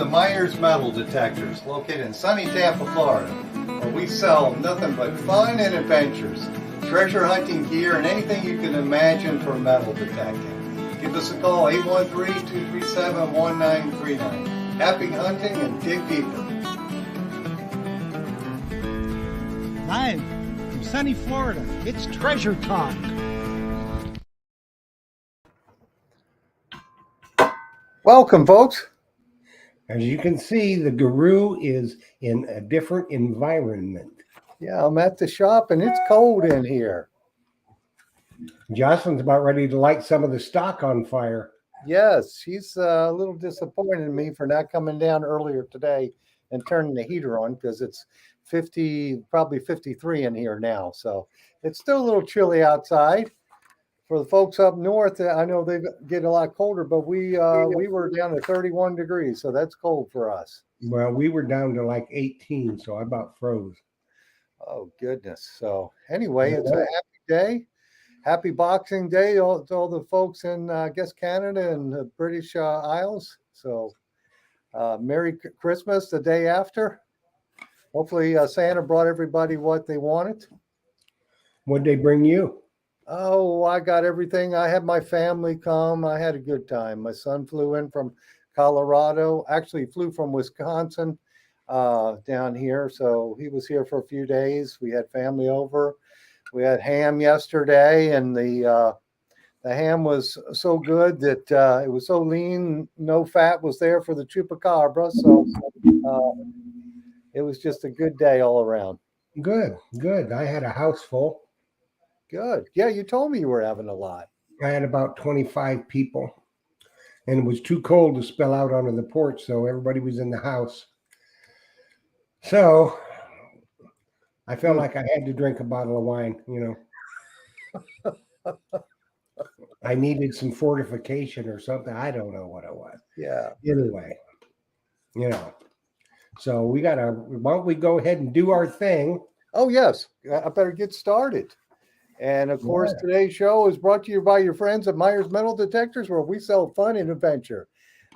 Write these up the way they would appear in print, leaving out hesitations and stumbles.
Myers Metal Detectors, located in sunny Tampa, Florida, where we sell nothing but fun and adventures, treasure hunting gear, and anything you can imagine for metal detecting. Give us a call, 813-237-1939. Happy hunting and dig deeper. Live from sunny Florida, it's Treasure Talk. Welcome, folks. As you can see, the guru is in a different environment. Yeah, I'm at the shop and it's cold in here. Jocelyn's about ready to light some of the stock on fire. Yes, she's a little disappointed in me for not coming down earlier today and turning the heater on because it's 50, probably 53 in here now. So it's still a little chilly outside. For the folks up north, I know they get a lot colder, but we were down to 31 degrees, so that's cold for us. Well, we were down to like 18, so I about froze. Oh, goodness. So anyway, it's a happy day. Happy Boxing Day to all the folks in, I guess, Canada and the British Isles. So Merry Christmas the day after. Hopefully Santa brought everybody what they wanted. What'd they bring you? Oh, I got everything. I had my family come. I had a good time. My son flew in from Colorado. Actually, flew from Wisconsin down here. So he was here for a few days. We had family over. We had ham yesterday, and the ham was so good that it was so lean. No fat was there for the chupacabra. So it was just a good day all around. Good, good. I had a house full. Good. Yeah, you told me you were having a lot. I had about 25 people, and it was too cold to spill out onto the porch, so everybody was in the house. So I felt like I had to drink a bottle of wine, you know. I needed some fortification or something. I don't know what it was. Yeah. Anyway, you know. So why don't we go ahead and do our thing? Oh, yes. I better get started. And of course, today's show is brought to you by your friends at Myers Metal Detectors, where we sell fun and adventure.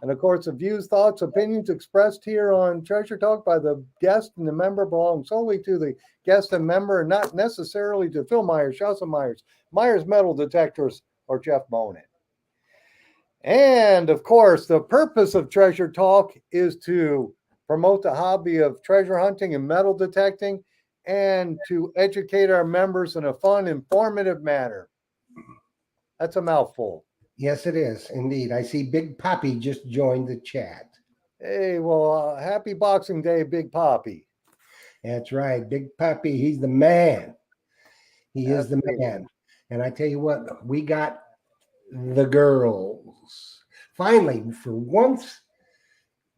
And of course, the views, thoughts, opinions expressed here on Treasure Talk by the guest and the member belong solely to the guest and member, and not necessarily to Phil Myers, Shasta Myers, Myers Metal Detectors, or Jeff Bonin. And of course, the purpose of Treasure Talk is to promote the hobby of treasure hunting and metal detecting, and to educate our members in a fun, informative manner. That's a mouthful. Yes, it is indeed. I see Big Poppy just joined the chat. Hey, well, happy Boxing Day, Big Poppy. That's right. Big Poppy, he's the man. He is the man. And I tell you what, we got the girls. Finally, for once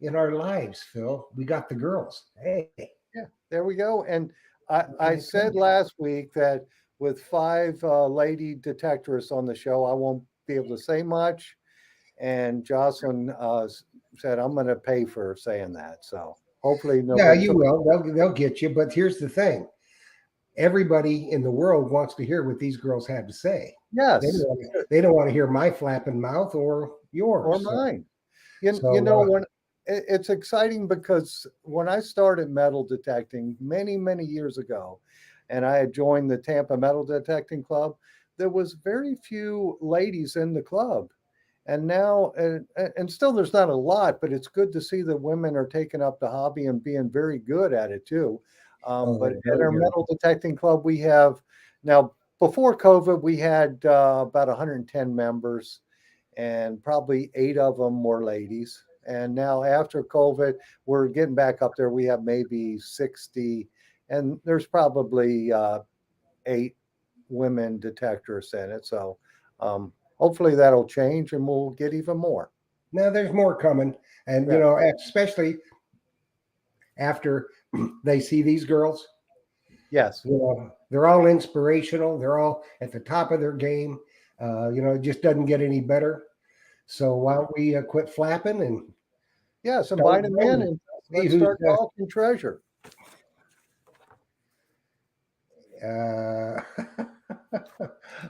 in our lives, Phil, we got the girls. Hey. Yeah, there we go. And I said last week that with 5 lady detectorists on the show, I won't be able to say much. And Jocelyn said, I'm going to pay for saying that. So hopefully Yeah, you will. They'll get you. But here's the thing. Everybody in the world wants to hear what these girls have to say. Yes. They don't want to hear my flapping mouth or yours. Or mine. You know, when it's exciting because when I started metal detecting many, many years ago, and I had joined the Tampa Metal Detecting Club, there was very few ladies in the club. And now, and still there's not a lot, but it's good to see that women are taking up the hobby and being very good at it too. But at our metal detecting club, we have now, before COVID, we had about 110 members, and probably 8 of them were ladies. And now after COVID, we're getting back up there. We have maybe 60, and there's probably 8 women detectors in it. So hopefully that'll change and we'll get even more. Now there's more coming. And, you know, especially after they see these girls. Yes. You know, they're all inspirational. They're all at the top of their game. You know, it just doesn't get any better. So why don't we quit flapping and invite them in and let's start talking treasure.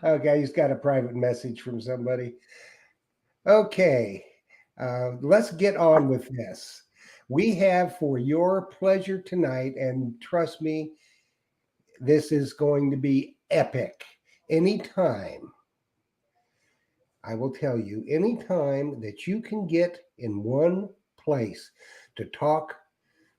Okay, he's got a private message from somebody. Okay, let's get on with this. We have for your pleasure tonight, and trust me, this is going to be epic. Anytime, I will tell you, anytime that you can get in one place to talk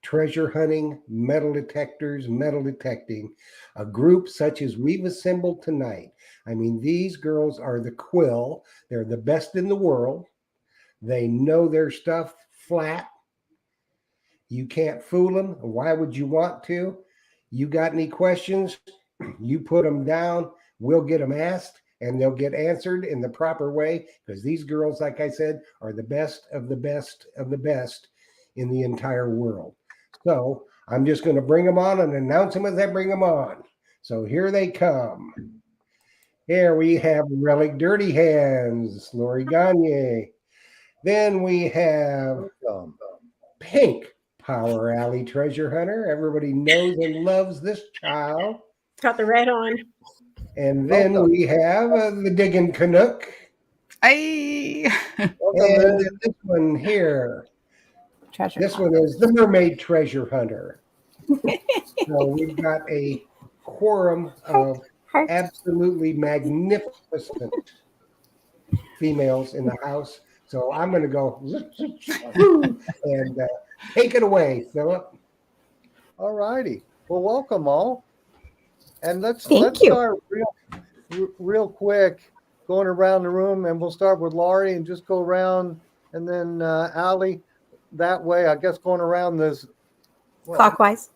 treasure hunting, metal detectors, metal detecting, a group such as we've assembled tonight. I mean, these girls are the quill. They're the best in the world. They know their stuff flat. You can't fool them. Why would you want to? You got any questions? You put them down. We'll get them asked and they'll get answered in the proper way, because these girls, like I said, are the best of the best of the best in the entire world. So I'm just going to bring them on and announce them as I bring them on. So here they come. Here we have Relic Dirty Hands, Lori Gagne. Then we have Pink Power Alley Treasure Hunter. Everybody knows and loves this child. Got the red on. And then we have the Diggin' Canuck. Hey. And this one here. Treasure. This one is the Mermaid Treasure Hunter. So we've got a quorum of absolutely magnificent females in the house. So I'm going to go and take it away, Philip. All righty. Well, welcome all. And let's Thank you. start real quick, going around the room, and we'll start with Laurie and just go around, and then Allie. That way, I guess going around this Clockwise.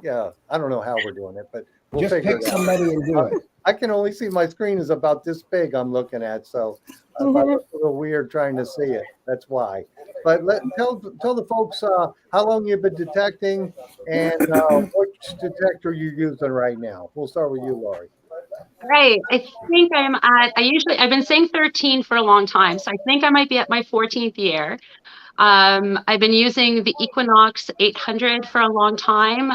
Yeah, I don't know how we're doing it, but we'll Just figure pick it out. somebody and do it. I can only see my screen is about this big. I'm looking at, so if I look a little weird trying to see it. That's why. But tell the folks how long you've been detecting and which detector you're using right now. We'll start with you, Laurie. Right. I think I've been saying 13 for a long time, so I think I might be at my 14th year. I've been using the Equinox 800 for a long time,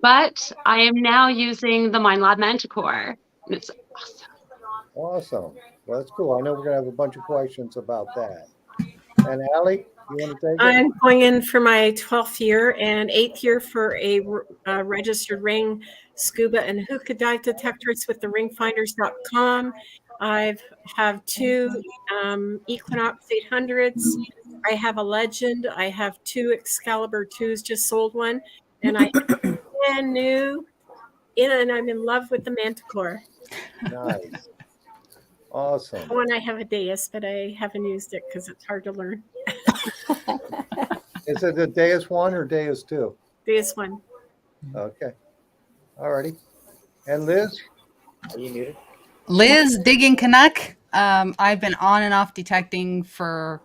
but I am now using the Minelab Manticore. It's awesome. Awesome. Well, that's cool. I know we're going to have a bunch of questions about that. And Allie, you want to take it? I'm going in for my 12th year and 8th year for a registered ring scuba and hookah dive detectors with the ringfinders.com. I have two Equinox 800s. I have a Legend. I have two Excalibur 2s, just sold one. And I have a brand new, and I'm in love with the Manticore. Nice. Awesome. One I have a Deus, but I haven't used it because it's hard to learn. Is it a Deus 1 or Deus 2? Deus 1. Okay. All righty. And Liz? Are you muted? Liz Diggin' Canuck. I've been on and off detecting for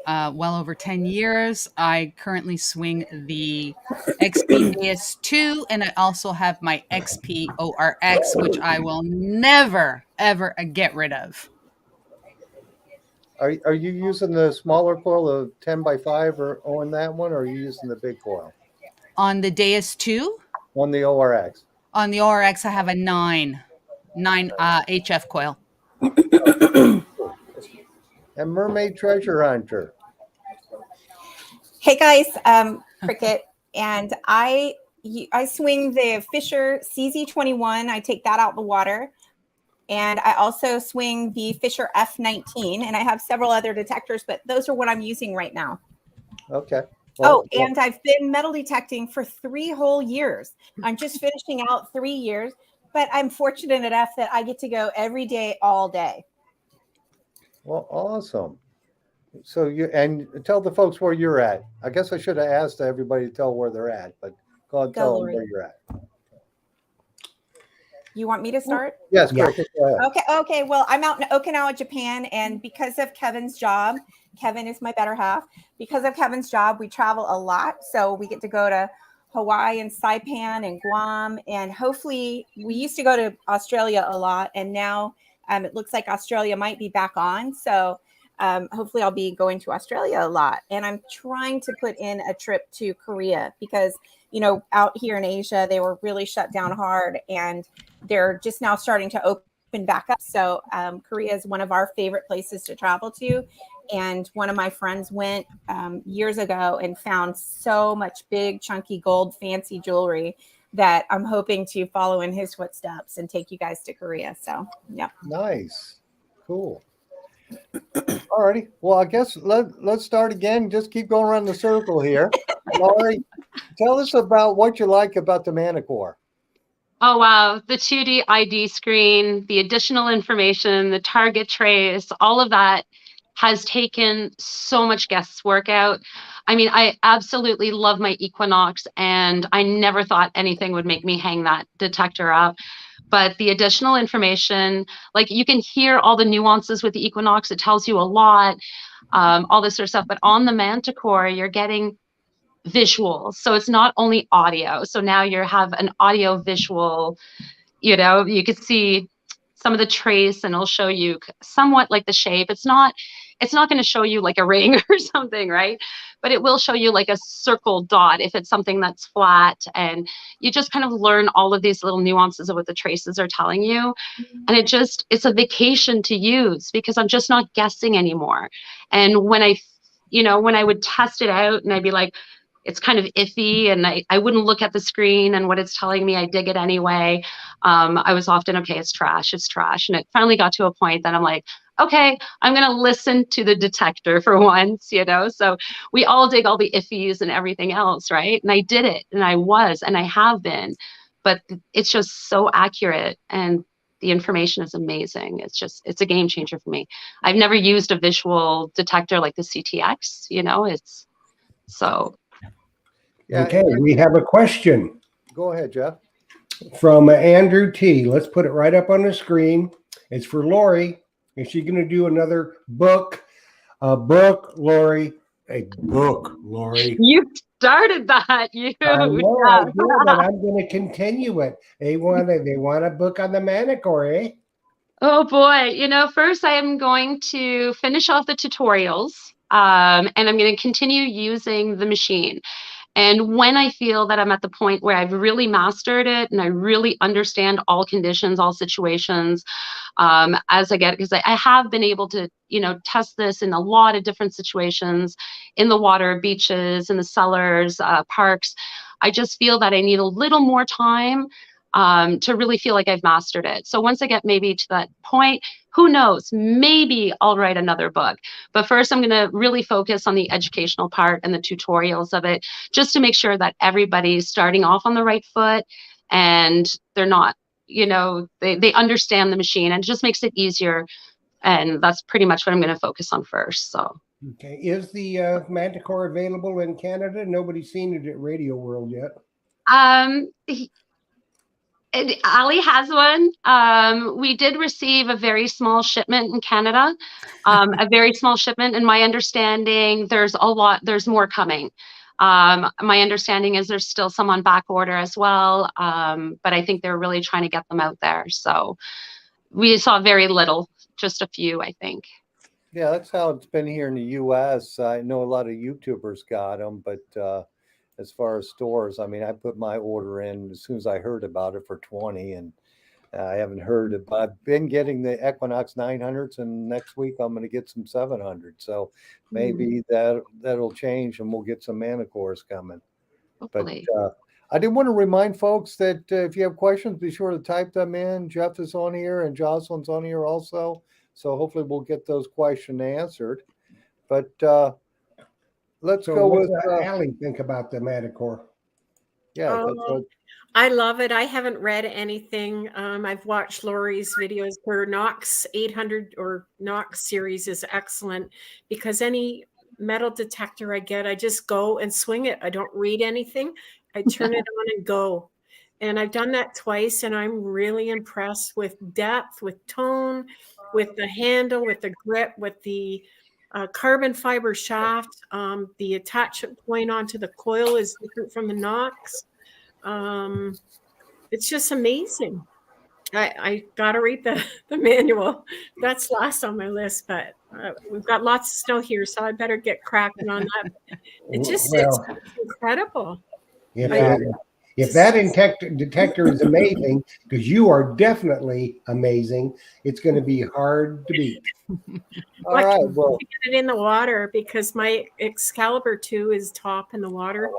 well over 10 years. I currently swing the XP Deus 2, and I also have my XP ORX, which I will never, ever get rid of. Are you using the smaller coil of 10 by 5 or on that one, or are you using the big coil? On the Deus 2, On the ORX? on the ORX, I have a 9 HF coil. And Mermaid Treasure Hunter. Hey guys, Cricket, and I swing the Fisher CZ21. I take that out the water, and I also swing the Fisher F19, and I have several other detectors, but those are what I'm using right now. Okay. Well, and I've been metal detecting for 3 whole years. I'm just finishing out 3 years, but I'm fortunate enough that I get to go every day, all day. Well, awesome. So and tell the folks where you're at. I guess I should have asked everybody to tell where they're at, but go ahead and tell them where you're at. You want me to start? Yes, Yeah. Cricket, go ahead. Okay. Well, I'm out in Okinawa, Japan, and because of Kevin's job, Kevin is my better half. Because of Kevin's job, we travel a lot. So we get to go to Hawaii and Saipan and Guam, and hopefully we used to go to Australia a lot, and now it looks like Australia might be back on. So hopefully I'll be going to Australia a lot. And I'm trying to put in a trip to Korea because, out here in Asia, they were really shut down hard, and they're just now starting to open back up. So Korea is one of our favorite places to travel to. And one of my friends went years ago and found so much big, chunky gold, fancy jewelry that I'm hoping to follow in his footsteps and take you guys to Korea. So, yeah. Nice. Cool. All righty. Well, I guess let's start again. Just keep going around the circle here. Laurie, tell us about what you like about the Manticore. Oh, wow. The 2D ID screen, the additional information, the target trace, all of that has taken so much guesswork out. I mean, I absolutely love my Equinox, and I never thought anything would make me hang that detector up. But the additional information, like you can hear all the nuances with the Equinox, it tells you a lot, all this sort of stuff. But on the Manticore, you're getting visuals. So it's not only audio. So now you have an audio visual, you know, you could see some of the trace and it'll show you somewhat like the shape. It's not going to show you like a ring or something, right? But it will show you like a circle dot if it's something that's flat, and you just kind of learn all of these little nuances of what the traces are telling you. And it's a vacation to use because I'm just not guessing anymore. And when I would test it out and I'd be like, it's kind of iffy, and I wouldn't look at the screen and what it's telling me, I dig it anyway. I was often, okay, it's trash. And it finally got to a point that I'm like, okay, I'm going to listen to the detector for once, So we all dig all the iffies and everything else, right? And I did it, and I have been, but it's just so accurate, and the information is amazing. It's a game changer for me. I've never used a visual detector like the CTX, it's so. Yeah, okay, we have a question. Go ahead, Jeff. From Andrew T. Let's put it right up on the screen. It's for Laurie. Is she going to do another book? A book, Laurie. A book, Laurie. You started that. You. I know, I did, and I'm going to continue it. They want a book on the Manticore, eh? Oh boy. First I am going to finish off the tutorials, and I'm going to continue using the machine. And when I feel that I'm at the point where I've really mastered it and I really understand all conditions, all situations, as I get, because I have been able to, test this in a lot of different situations, in the water, beaches, in the cellars, parks. I just feel that I need a little more time to really feel like I've mastered it. So once I get maybe to that point, who knows, maybe I'll write another book. But first I'm going to really focus on the educational part and the tutorials of it, just to make sure that everybody's starting off on the right foot and they're not, they understand the machine, and it just makes it easier. And that's pretty much what I'm going to focus on first. So. Okay. Is the Manticore available in Canada? Nobody's seen it at Radio World yet. Ali has one. We did receive a very small shipment in Canada, a very small shipment. And my understanding, there's more coming. My understanding is there's still some on back order as well. But I think they're really trying to get them out there. So we saw very little, just a few, I think. Yeah, that's how it's been here in the U.S. I know a lot of YouTubers got them, but as far as stores, I mean, I put my order in as soon as I heard about it for 20, and I haven't heard it, but I've been getting the Equinox 900s, and next week I'm going to get some 700s. So maybe that'll change and we'll get some Manticores coming. Hopefully. But I did want to remind folks that if you have questions, be sure to type them in. Jeff is on here and Jocelyn's on here also. So hopefully we'll get those questions answered. But let's go with Allie think about the Manticore. Yeah, I love it. I haven't read anything. I've watched Laurie's videos. Her Knox 800 or Knox series is excellent, because any metal detector I get, I just go and swing it. I don't read anything. I turn it on and go. And I've done that twice, and I'm really impressed with depth, with tone, with the handle, with the grip, with the carbon fiber shaft. The attachment point onto the coil is different from the Knox. It's just amazing. I gotta read the manual. That's last on my list, but we've got lots of snow here, so I better get cracking on that. It's incredible. If that detector is amazing, because you are definitely amazing, it's going to be hard to beat. All right. Well, Get it in the water because my Excalibur 2 is top in the water.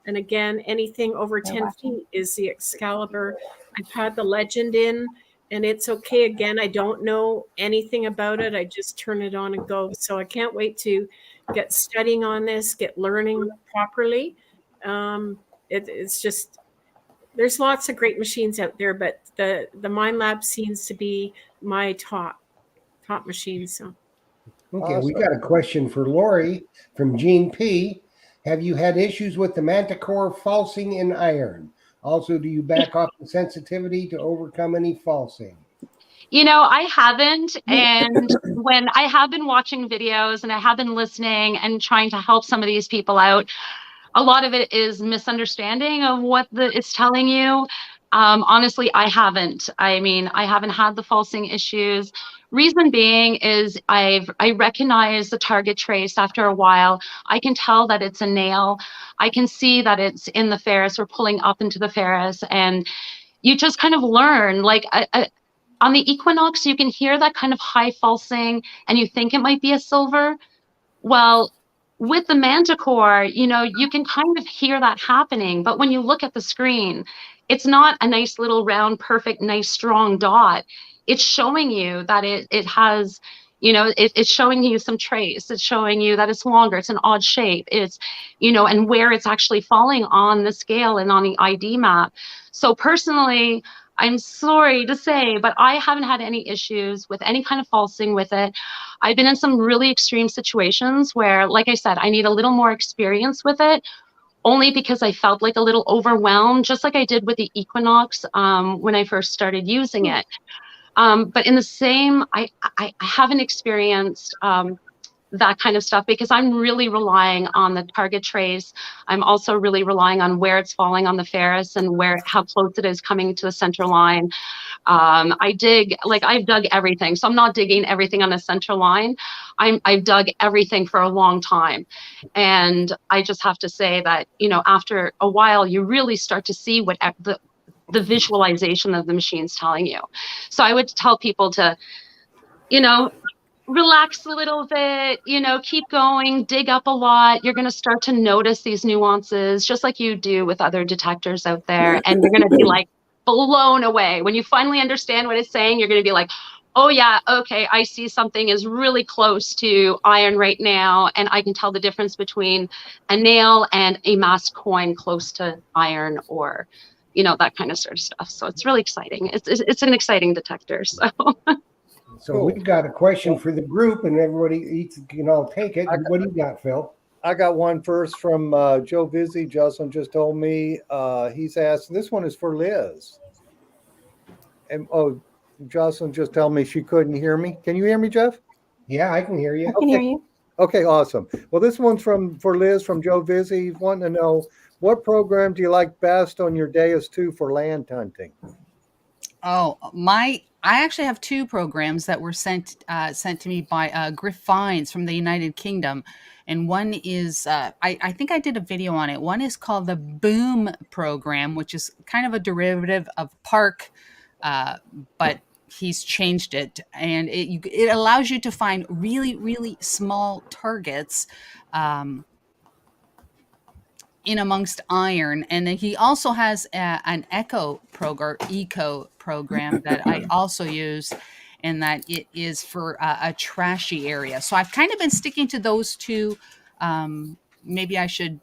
And again, anything over 10 feet is the Excalibur. I've had the Legend in, and it's okay. Again, I don't know anything about it. I just turn it on and go. So I can't wait to get studying on this, get learning properly. It's just, there's lots of great machines out there, but the Minelab seems to be my top machine. So. Okay, awesome. we got a question for Lori from Gene P. Have you had issues with the Manticore falsing in iron? Also, do you back off the sensitivity to overcome any falsing? You know, I haven't. And when I have been watching videos and I have been listening and trying to help some of these people out, a lot of it is misunderstanding of what it's telling you. Honestly, I haven't. I mean, I haven't had the falsing issues. Reason being is I recognize the target trace after a while. I can tell that it's a nail. I can see that it's in the ferrous or pulling up into the ferrous. And you just kind of learn, like on the Equinox, you can hear that kind of high falsing and you think it might be a silver. Well, with the Manticore, you know, you can kind of hear that happening. But when you look at the screen, it's not a nice little round, perfect, nice, strong dot. It's showing you that it has, you know, it's showing you some trace. It's showing you that it's longer. It's an odd shape. It's, you know, and where it's actually falling on the scale and on the ID map. So personally, I'm sorry to say, but I haven't had any issues with any kind of falsing with it. I've been in some really extreme situations where, like I said, I need a little more experience with it, only because I felt like a little overwhelmed, just like I did with the Equinox when I first started using it. But in the same, I haven't experienced that kind of stuff because I'm really relying on the target trace. I'm also really relying on where it's falling on the ferrous and how close it is coming to the center line. I've dug everything. So I'm not digging everything on the center line. I've dug everything for a long time. And I just have to say that, you know, after a while, you really start to see what the visualization of the machine's telling you. So I would tell people to, you know, relax a little bit, you know, keep going, dig up a lot. You're going to start to notice these nuances, just like you do with other detectors out there. And you're going to be like blown away. When you finally understand what it's saying, you're going to be like, oh yeah, okay, I see something is really close to iron right now. And I can tell the difference between a nail and a masked coin close to iron, or, you know, that kind of sort of stuff. So it's really exciting. It's an exciting detector. So. So we've got a question for the group, and everybody can all take it. What do you got, Phil? I got one first from Joe Vizzi. Jocelyn just told me he's asked. This one is for Liz. And Jocelyn just told me she couldn't hear me. Can you hear me, Jeff? Yeah, I can hear you. I can hear you. Okay, awesome. Well, this one's for Liz from Joe Vizzi. He's wanting to know, what program do you like best on your Deus 2 for land hunting? Oh, I actually have two programs that were sent to me by Griff Fines from the United Kingdom. And one is, I think I did a video on it. One is called the Boom program, which is kind of a derivative of Park, but he's changed it. And it allows you to find really, really small targets in amongst iron. And then he also has an eco program that I also use, and that it is for a trashy area. So I've kind of been sticking to those two. Maybe I should,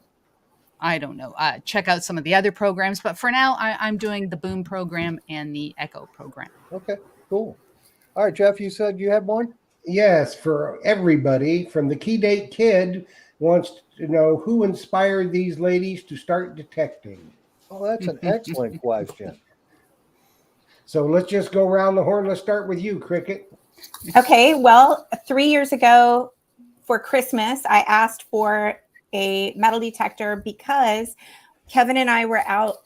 I don't know, check out some of the other programs, but for now I'm doing the Boom program and the Echo program. Okay, cool. All right, Jeff, you said you had one? Yes, for everybody. From the Key Date Kid wants to know who inspired these ladies to start detecting. Oh, that's an excellent question. So let's just go around the horn. Let's start with you, Cricket. Okay, well, 3 years ago for Christmas, I asked for a metal detector because Kevin and I were out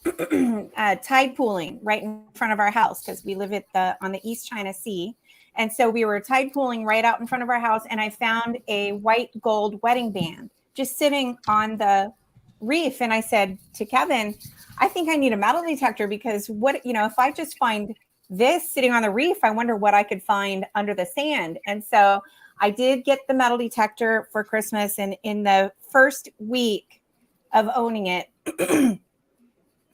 tide pooling right in front of our house because we live on the East China Sea. And so we were tide pooling right out in front of our house, and I found a white gold wedding band just sitting on the reef, and I said to Kevin, I think I need a metal detector because what, if I just find this sitting on the reef, I wonder what I could find under the sand. And so I did get the metal detector for Christmas. And in the first week of owning it,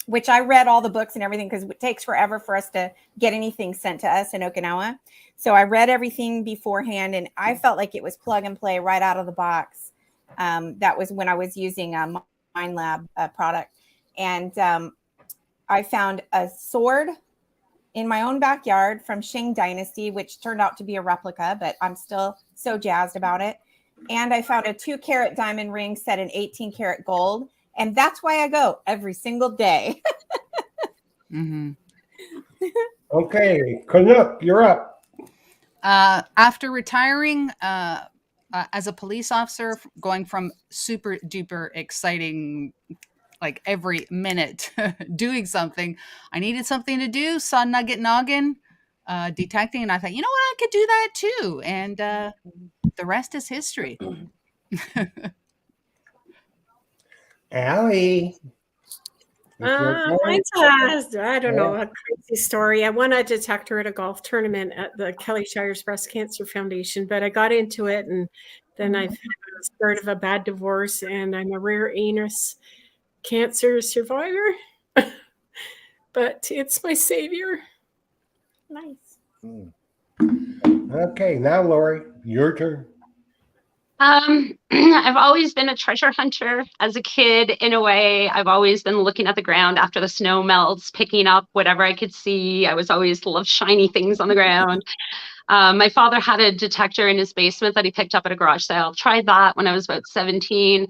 which I read all the books and everything because it takes forever for us to get anything sent to us in Okinawa. So I read everything beforehand and I felt like it was plug and play right out of the box. That was when I was using a MindLab product. And I found a sword in my own backyard from Shang Dynasty, which turned out to be a replica, but I'm still so jazzed about it. And I found a 2-carat diamond ring set in 18-karat gold. And that's why I go every single day. Mm-hmm. Okay, Canuck, you're up. After retiring as a police officer, going from super duper exciting, like every minute doing something, I needed something to do, saw Nugget Noggin detecting, and I thought, you know what, I could do that too. And the rest is history. Allie. Mine's I don't know, a crazy story. I won a detector at a golf tournament at the Kelly Shires Breast Cancer Foundation, but I got into it and then I've had a start of a bad divorce and I'm a rare anus cancer survivor. But it's my savior. Nice. Okay, now Lori, your turn. I've always been a treasure hunter as a kid. In a way, I've always been looking at the ground after the snow melts, picking up whatever I could see. I was always love shiny things on the ground. My father had a detector in his basement that he picked up at a garage sale. Tried that when I was about 17.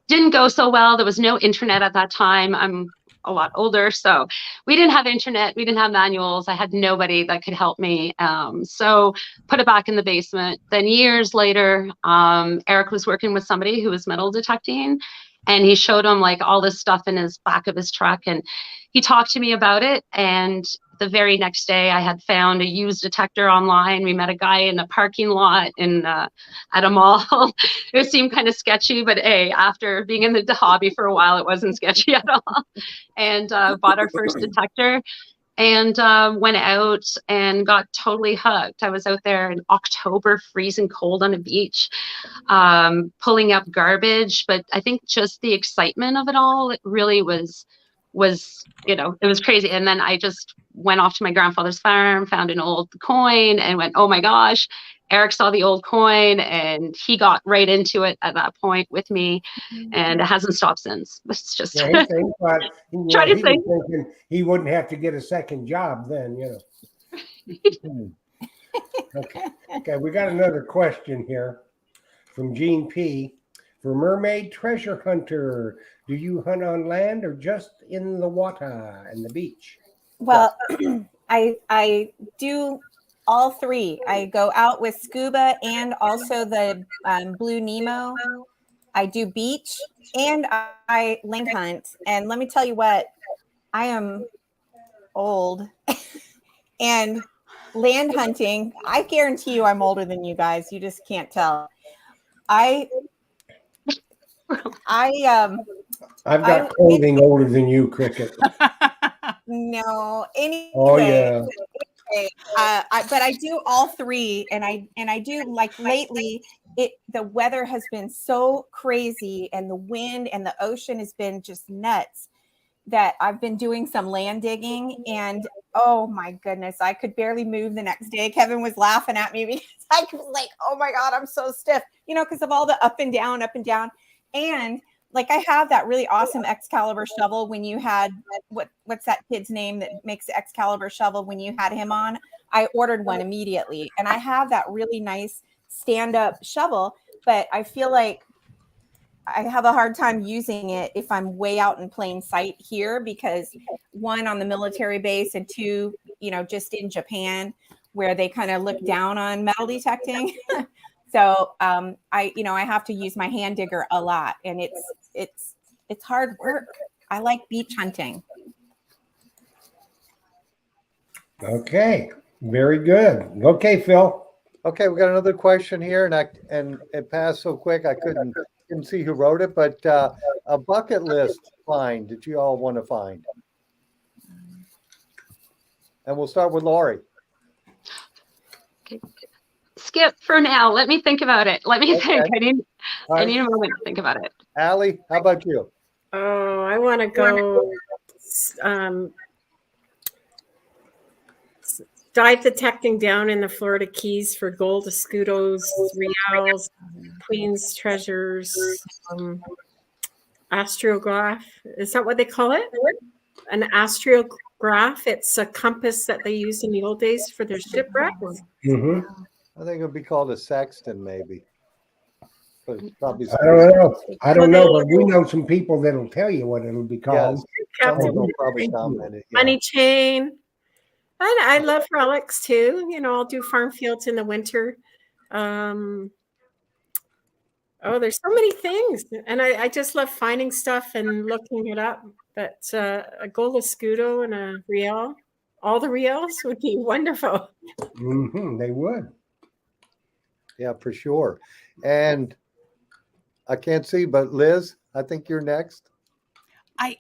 Didn't go so well. There was no internet at that time. I'm a lot older, so we didn't have internet. We didn't have manuals. I had nobody that could help me. So put it back in the basement. Then years later, Eric was working with somebody who was metal detecting, and he showed him like all this stuff in his back of his truck, and he talked to me about it. And the very next day, I had found a used detector online. We met a guy in a parking lot at a mall. It seemed kind of sketchy, but hey, after being in the hobby for a while, it wasn't sketchy at all. And bought our first detector and went out and got totally hooked. I was out there in October, freezing cold on a beach, pulling up garbage. But I think just the excitement of it all, it really was, it was crazy. And then I just went off to my grandfather's farm, found an old coin and went, oh my gosh. Eric saw the old coin and he got right into it at that point with me, and it hasn't stopped since. It's just thinking he wouldn't have to get a second job then, Okay, we got another question here from Gene P. For Mermaid Treasure Hunter, do you hunt on land or just in the water and the beach? Well, I do all three. I go out with scuba and also the Blue Nemo. I do beach and I land hunt. And let me tell you what, I am old and land hunting. I guarantee you I'm older than you guys. You just can't tell. I've got clothing older than you, Cricket. No. Anyway. Oh yeah. But I do all three, and I do, like, lately. The weather has been so crazy, and the wind and the ocean has been just nuts that I've been doing some land digging, and oh my goodness, I could barely move the next day. Kevin was laughing at me because I was like, oh my God, I'm so stiff, because of all the up and down. And like, I have that really awesome Excalibur shovel. When you had, what's that kid's name that makes the Excalibur shovel, when you had him on, I ordered one immediately. And I have that really nice stand-up shovel, but I feel like I have a hard time using it if I'm way out in plain sight here, because one, on the military base, and two, just in Japan, where they kind of look down on metal detecting. So I have to use my hand digger a lot, and it's hard work. I like beach hunting. Okay, very good. Okay, Phil. Okay, we got another question here, and it passed so quick I couldn't didn't see who wrote it, but a bucket list find that you all want to find. And we'll start with Lori. Okay. Skip for now. Let me think about it. Let me think. Okay. All I right. need a moment to think about it. Allie, how about you? Oh, I want to go dive detecting down in the Florida Keys for gold escudos, reals, queens treasures, astrograph. Is that what they call it? An astrograph. It's a compass that they used in the old days for their shipwrecks. Mm-hmm. I think it would be called a sextant, maybe. But it's probably I don't know, but we know some people that'll tell you what it'll be called. Someone Captain will probably comment it. Yeah. Money chain. And I love relics too. You know, I'll do farm fields in the winter. Oh, there's so many things. And I just love finding stuff and looking it up. But a gold escudo and a real, all the reals would be wonderful. Mm-hmm, they would. Yeah, for sure. And I can't see, but Liz, I think you're next. I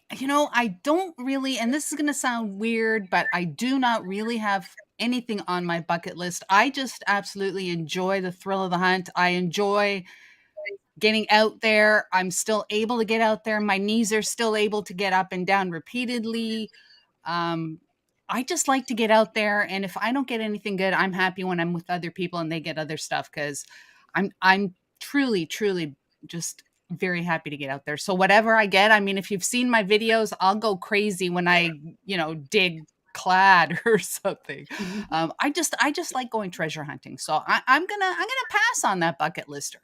don't really, and this is going to sound weird, but I do not really have anything on my bucket list. I just absolutely enjoy the thrill of the hunt. I enjoy getting out there. I'm still able to get out there. My knees are still able to get up and down repeatedly. I just like to get out there. And if I don't get anything good, I'm happy when I'm with other people and they get other stuff, because I'm truly, truly just very happy to get out there. So whatever I get, I mean, if you've seen my videos, I'll go crazy when I, dig clad or something. I just like going treasure hunting. So I'm gonna pass on that bucket lister.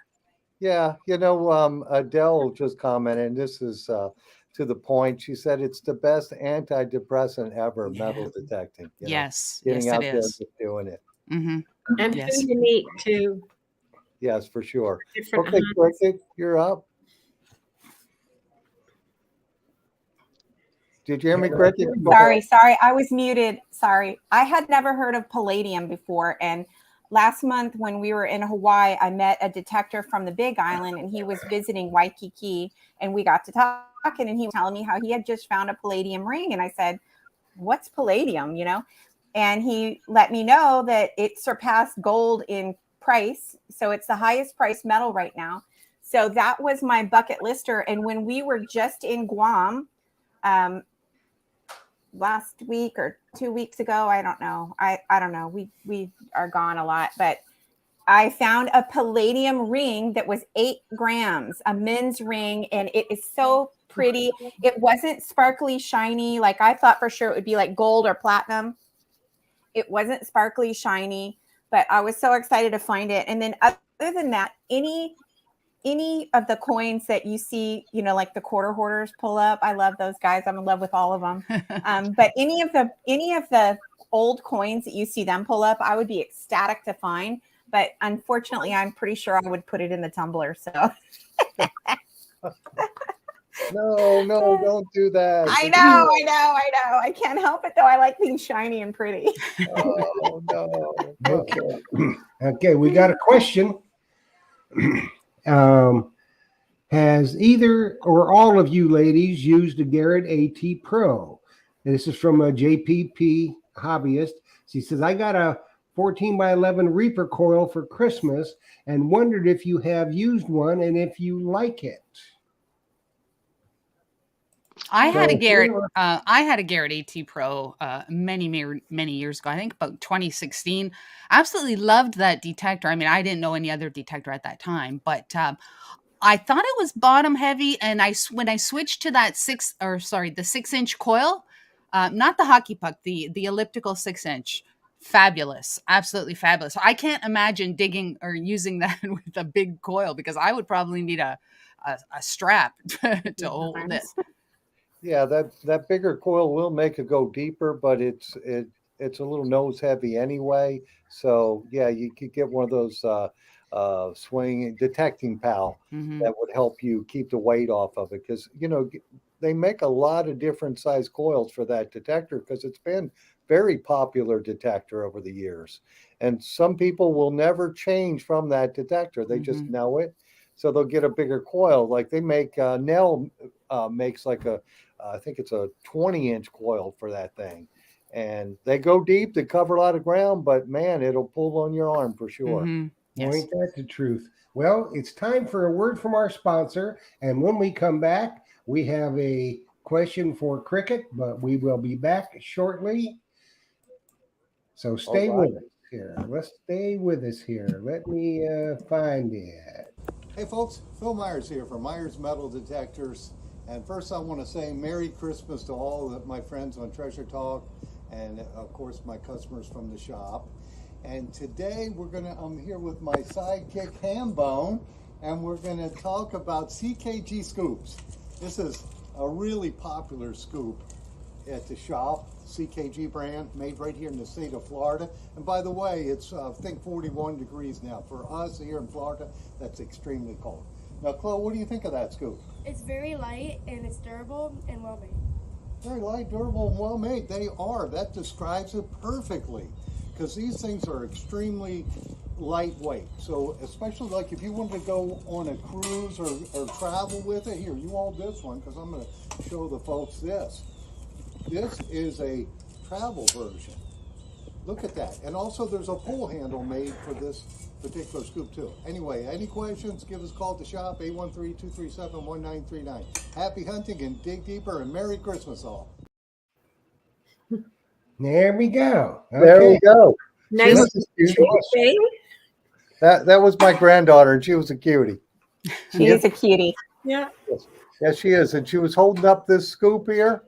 Yeah, Adele just commented, and this is to the point. She said it's the best antidepressant ever, metal detecting. Yes, getting yes, out it there and is. just doing it. Mm-hmm. And Yes. who you meet too. Yes, for sure. Different Okay, hunts. Cricket, you're up. Did you hear me, Cricket? Sorry, I was muted. Sorry. I had never heard of palladium before. And last month when we were in Hawaii, I met a detector from the Big Island, and he was visiting Waikiki, and we got to talking, and he was telling me how he had just found a palladium ring. And I said, what's palladium, And he let me know that it surpassed gold in price. So it's the highest priced metal right now. So that was my bucket lister. And when we were just in Guam, last week or 2 weeks ago, I don't know. I don't know. We are gone a lot, but I found a palladium ring that was 8 grams, a men's ring, and it is so pretty. It wasn't sparkly, shiny. Like I thought for sure it would be like gold or platinum. It wasn't sparkly, shiny, but I was so excited to find it. And then other than that, any of the coins that you see, like the quarter hoarders pull up, I love those guys. I'm in love with all of them. But any of the old coins that you see them pull up, I would be ecstatic to find. But unfortunately, I'm pretty sure I would put it in the tumbler. So No, don't do that. I know. I can't help it though. I like being shiny and pretty. Oh no. Okay, we got a question. Has either or all of you ladies used a Garrett AT Pro? And this is from a JPP hobbyist. She says, I got a 14x11 Reaper coil for Christmas and wondered if you have used one and if you like it. I had a Garrett AT Pro many years ago. I think about 2016. Absolutely loved that detector. I mean, I didn't know any other detector at that time, but I thought it was bottom heavy. And when I switched to that the 6-inch coil, not the hockey puck, the elliptical 6-inch, fabulous, absolutely fabulous. So I can't imagine digging or using that with a big coil, because I would probably need a strap to hold it. Yeah, that bigger coil will make it go deeper, but it's a little nose heavy anyway. So yeah, you could get one of those swing detecting pal that would help you keep the weight off of it, because they make a lot of different size coils for that detector, because it's been very popular detector over the years, and some people will never change from that detector. They just know it. so they'll get a bigger coil. Like they make Nell makes like I think it's a 20-inch coil for that thing, and they go deep. They cover a lot of ground, but man, it'll pull on your arm for sure. Mhm. Yes. Ain't that the truth? Well, it's time for a word from our sponsor. And when we come back, we have a question for Cricket, but we will be back shortly. So stay with us here. Let's stay with us here. Let me find it. Hey folks, Phil Myers here from Myers Metal Detectors. And first I want to say Merry Christmas to all of my friends on Treasure Talk and of course my customers from the shop. And today I'm here with my sidekick Hambone, and we're gonna talk about CKG scoops. This is a really popular scoop at the shop, CKG brand, made right here in the state of Florida. And by the way, it's I think 41 degrees now. For us here in Florida, that's extremely cold. Now, Chloe, what do you think of that scoop? It's very light and it's durable and well made. Very light, durable, and well made. They are. That describes it perfectly. Because these things are extremely lightweight. So especially like if you wanted to go on a cruise or travel with it, here, you hold this one because I'm going to show the folks this. This is a travel version. Look at that. And also there's a pull handle made for this particular scoop too. Anyway, any questions, give us a call at the shop, 813-237-1939. Happy hunting and dig deeper, and Merry Christmas all. There we go. There we go. Nice She to was- see. That was my granddaughter, and she was a cutie. She is a cutie. Yeah. Yes, she is. And she was holding up this scoop here.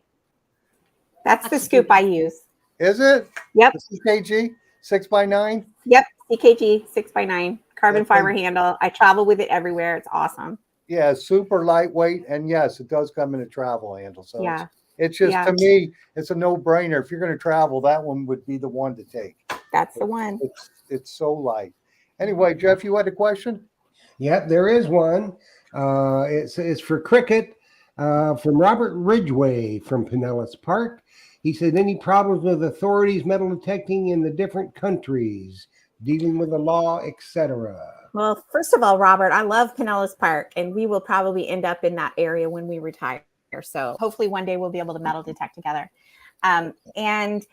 That's the scoop I use. Is it? Yep. The CKG 6x9? Yep. CKG 6x9 carbon That fiber thing- handle. I travel with it everywhere. It's awesome. Yeah, super lightweight. And yes, it does come in a travel handle. So Yeah. it's just, Yeah. to me, it's a no-brainer. If you're going to travel, that one would be the one to take. That's the one. It's so light. Anyway, Jeff, you had a question? Yep, there is one. It's for Cricket from Robert Ridgway from Pinellas Park. He said, any problems with authorities metal detecting in the different countries, dealing with the law, etc.? Well, first of all, Robert, I love Pinellas Park, and we will probably end up in that area when we retire. So hopefully one day we'll be able to metal detect together. And,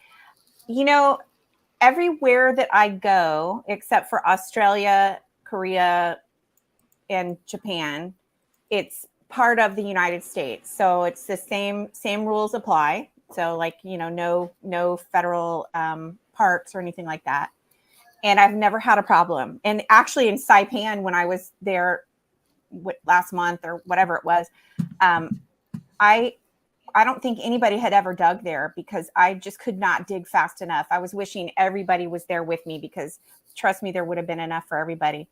you know, everywhere that I go, except for Australia, Korea, and Japan, it's part of the United States. So it's the same rules apply. So like, you know, no federal parks or anything like that. And I've never had a problem. And actually in Saipan, when I was there last month or whatever it was, I don't think anybody had ever dug there because I just could not dig fast enough. I was wishing everybody was there with me because trust me, there would have been enough for everybody.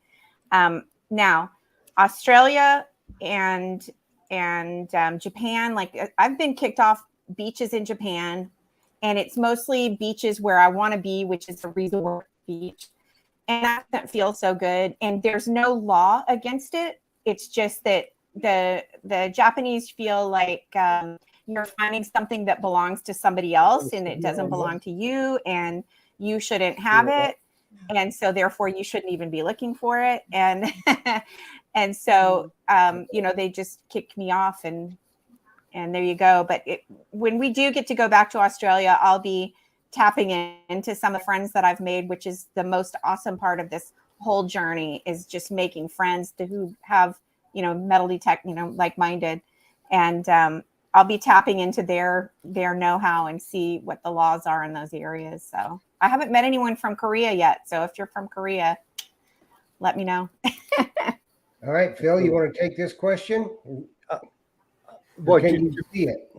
Now, Australia and Japan, like I've been kicked off beaches in Japan, and it's mostly beaches where I want to be, which is a resort beach. And that doesn't feel so good. And there's no law against it. It's just that the Japanese feel like you're finding something that belongs to somebody else and it doesn't belong to you and you shouldn't have it. And so therefore you shouldn't even be looking for it. And and so you know, they just kicked me off and there you go. But when we do get to go back to Australia, I'll be tapping into some of the friends that I've made, which is the most awesome part of this whole journey, is just making friends who have, you know, metal detect, you know, like-minded. And I'll be tapping into their know-how and see what the laws are in those areas. So I haven't met anyone from Korea yet. So if you're from Korea, let me know. All right, Phil, you want to take this question? What Can you see it?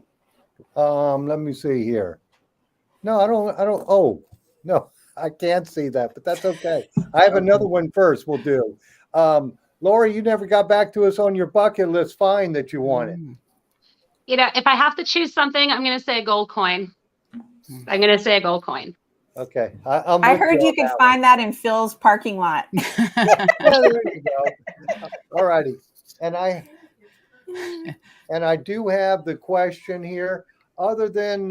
let me see here. No, I don't. Oh, no, I can't see that, but that's okay. I have another one first. We'll do. Laura, you never got back to us on your bucket list find that you wanted. You know, if I have to choose something, I'm going to say a gold coin. I'm going to say a gold coin. Okay. I'm I with heard you on could that find that in Phil's parking lot. one. There you go. All righty. And I do have the question here. Other than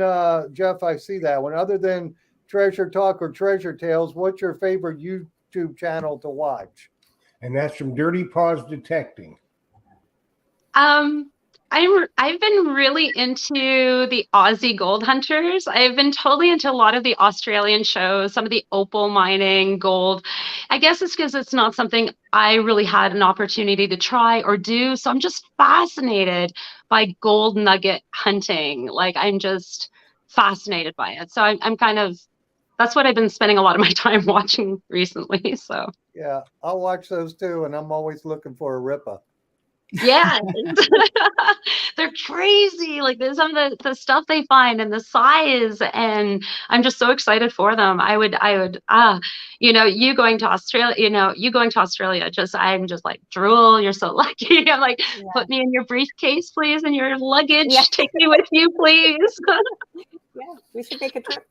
Jeff, I see that one. Other than Treasure Talk or Treasure Tales, what's your favorite YouTube channel to watch? And that's from Dirty Paws Detecting. I've been really into the Aussie gold hunters. I've been totally into a lot of the Australian shows, some of the opal mining, gold. I guess it's because it's not something I really had an opportunity to try or do. So I'm just fascinated by gold nugget hunting. Like I'm just fascinated by it. So I'm kind of, that's what I've been spending a lot of my time watching recently. So Yeah, I'll watch those too, and I'm always looking for a ripper. yeah, they're crazy. Like there's some of the stuff they find and the size, and I'm just so excited for them. I would, you going to Australia, I'm just like drool. You're so lucky. I'm like, Yeah. put me in your briefcase, please, and your luggage. Yeah. Take me with you, please. Yeah, we should make a trip.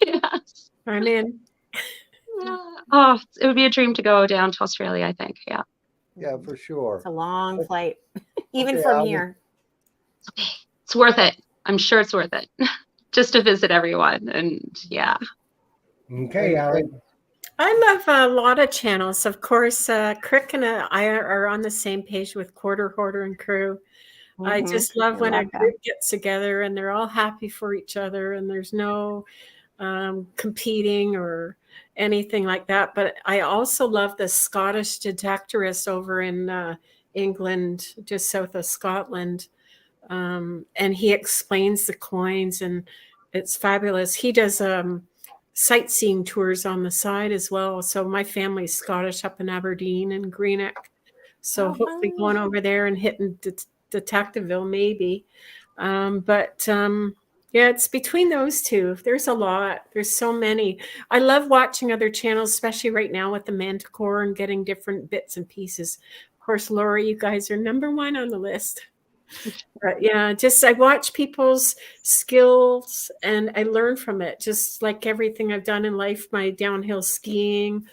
Yes. I'm in. Yeah. Oh, it would be a dream to go down to Australia, I think. Yeah. Yeah, for sure. It's a long flight, even Okay, from here. It's worth it. I'm sure it's worth it just to visit everyone. And yeah. Okay, Alan. I love a lot of channels. Of course, Crick and I are on the same page with Quarter Hoarder and Crew. I Mhm. just love when a love that. group gets together and they're all happy for each other and there's no competing or anything like that. But I also love the Scottish detectorist over in England, just south of Scotland. And he explains the coins and it's fabulous. He does sightseeing tours on the side as well. So my family's Scottish up in Aberdeen and Greenock. So Oh, hopefully fun. going over there and hitting Detectiveville maybe. Yeah, it's between those two. There's a lot. There's so many. I love watching other channels, especially right now with the Manticore and getting different bits and pieces. Of course, Laura, you guys are #1 on the list. But yeah, just I watch people's skills and I learn from it. Just like everything I've done in life, my downhill skiing,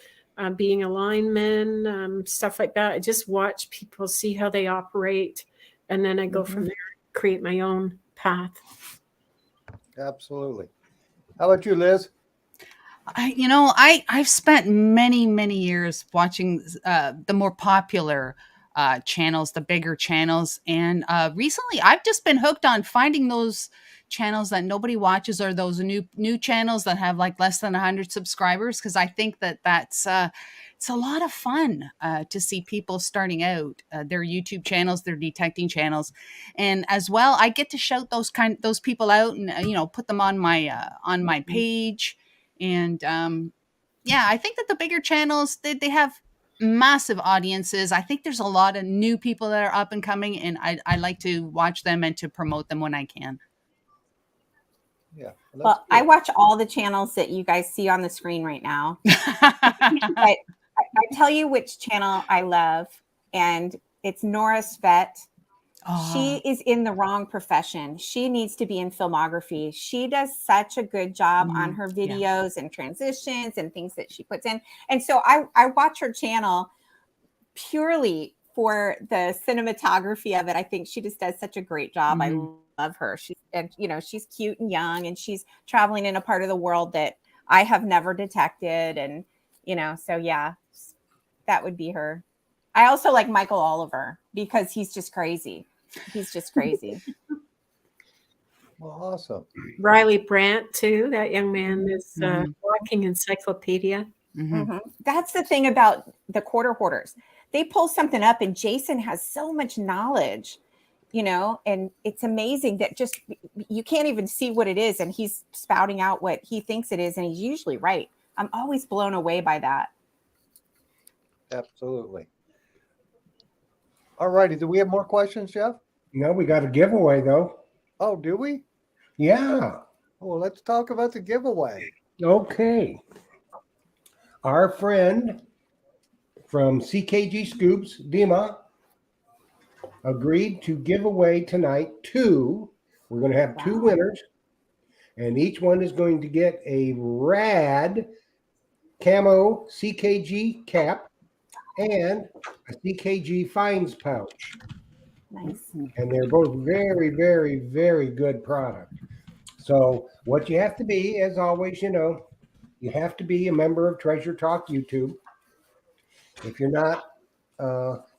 being a lineman, stuff like that. I just watch people, see how they operate, and then I go from there, create my own path. Absolutely. How about you, Liz? I've spent many years watching the more popular channels, the bigger channels, and recently I've just been hooked on finding those channels that nobody watches or those new channels that have like less than 100 subscribers, because I think that's it's a lot of fun to see people starting out their YouTube channels, their detecting channels, and as well I get to shout those people out and put them on my page. And yeah, I think that the bigger channels, they have massive audiences. I think there's a lot of new people that are up and coming, and I like to watch them and to promote them when I can. Yeah. Well, I watch all the channels that you guys see on the screen right now. But I tell you which channel I love, and it's Nora Svet. She is in the wrong profession. She needs to be in filmography. She does such a good job on her videos and transitions and things that she puts in. And so I watch her channel purely for the cinematography of it. I think she just does such a great job. I love her. She's cute and young, and she's traveling in a part of the world that I have never detected. And, so yeah, that would be her. I also like Michael Oliver because he's just crazy. He's just crazy. Well, awesome. Riley Brandt too. That young man is walking encyclopedia. That's the thing about the Quarter Hoarders. They pull something up, and Jason has so much knowledge, and it's amazing that just you can't even see what it is, and he's spouting out what he thinks it is, and he's usually right. I'm always blown away by that. Absolutely. All righty. Do we have more questions, Jeff? No, we got a giveaway though. Oh, do we? Yeah. Well, let's talk about the giveaway. Okay. Our friend from CKG Scoops, Dima, agreed to give away tonight we're going to have 2 winners, and each one is going to get a rad camo CKG cap and a CKG fines pouch. Nice. And they're both very, very, very good product. So what you have to be, as always, you have to be a member of Treasure Talk YouTube. If you're not,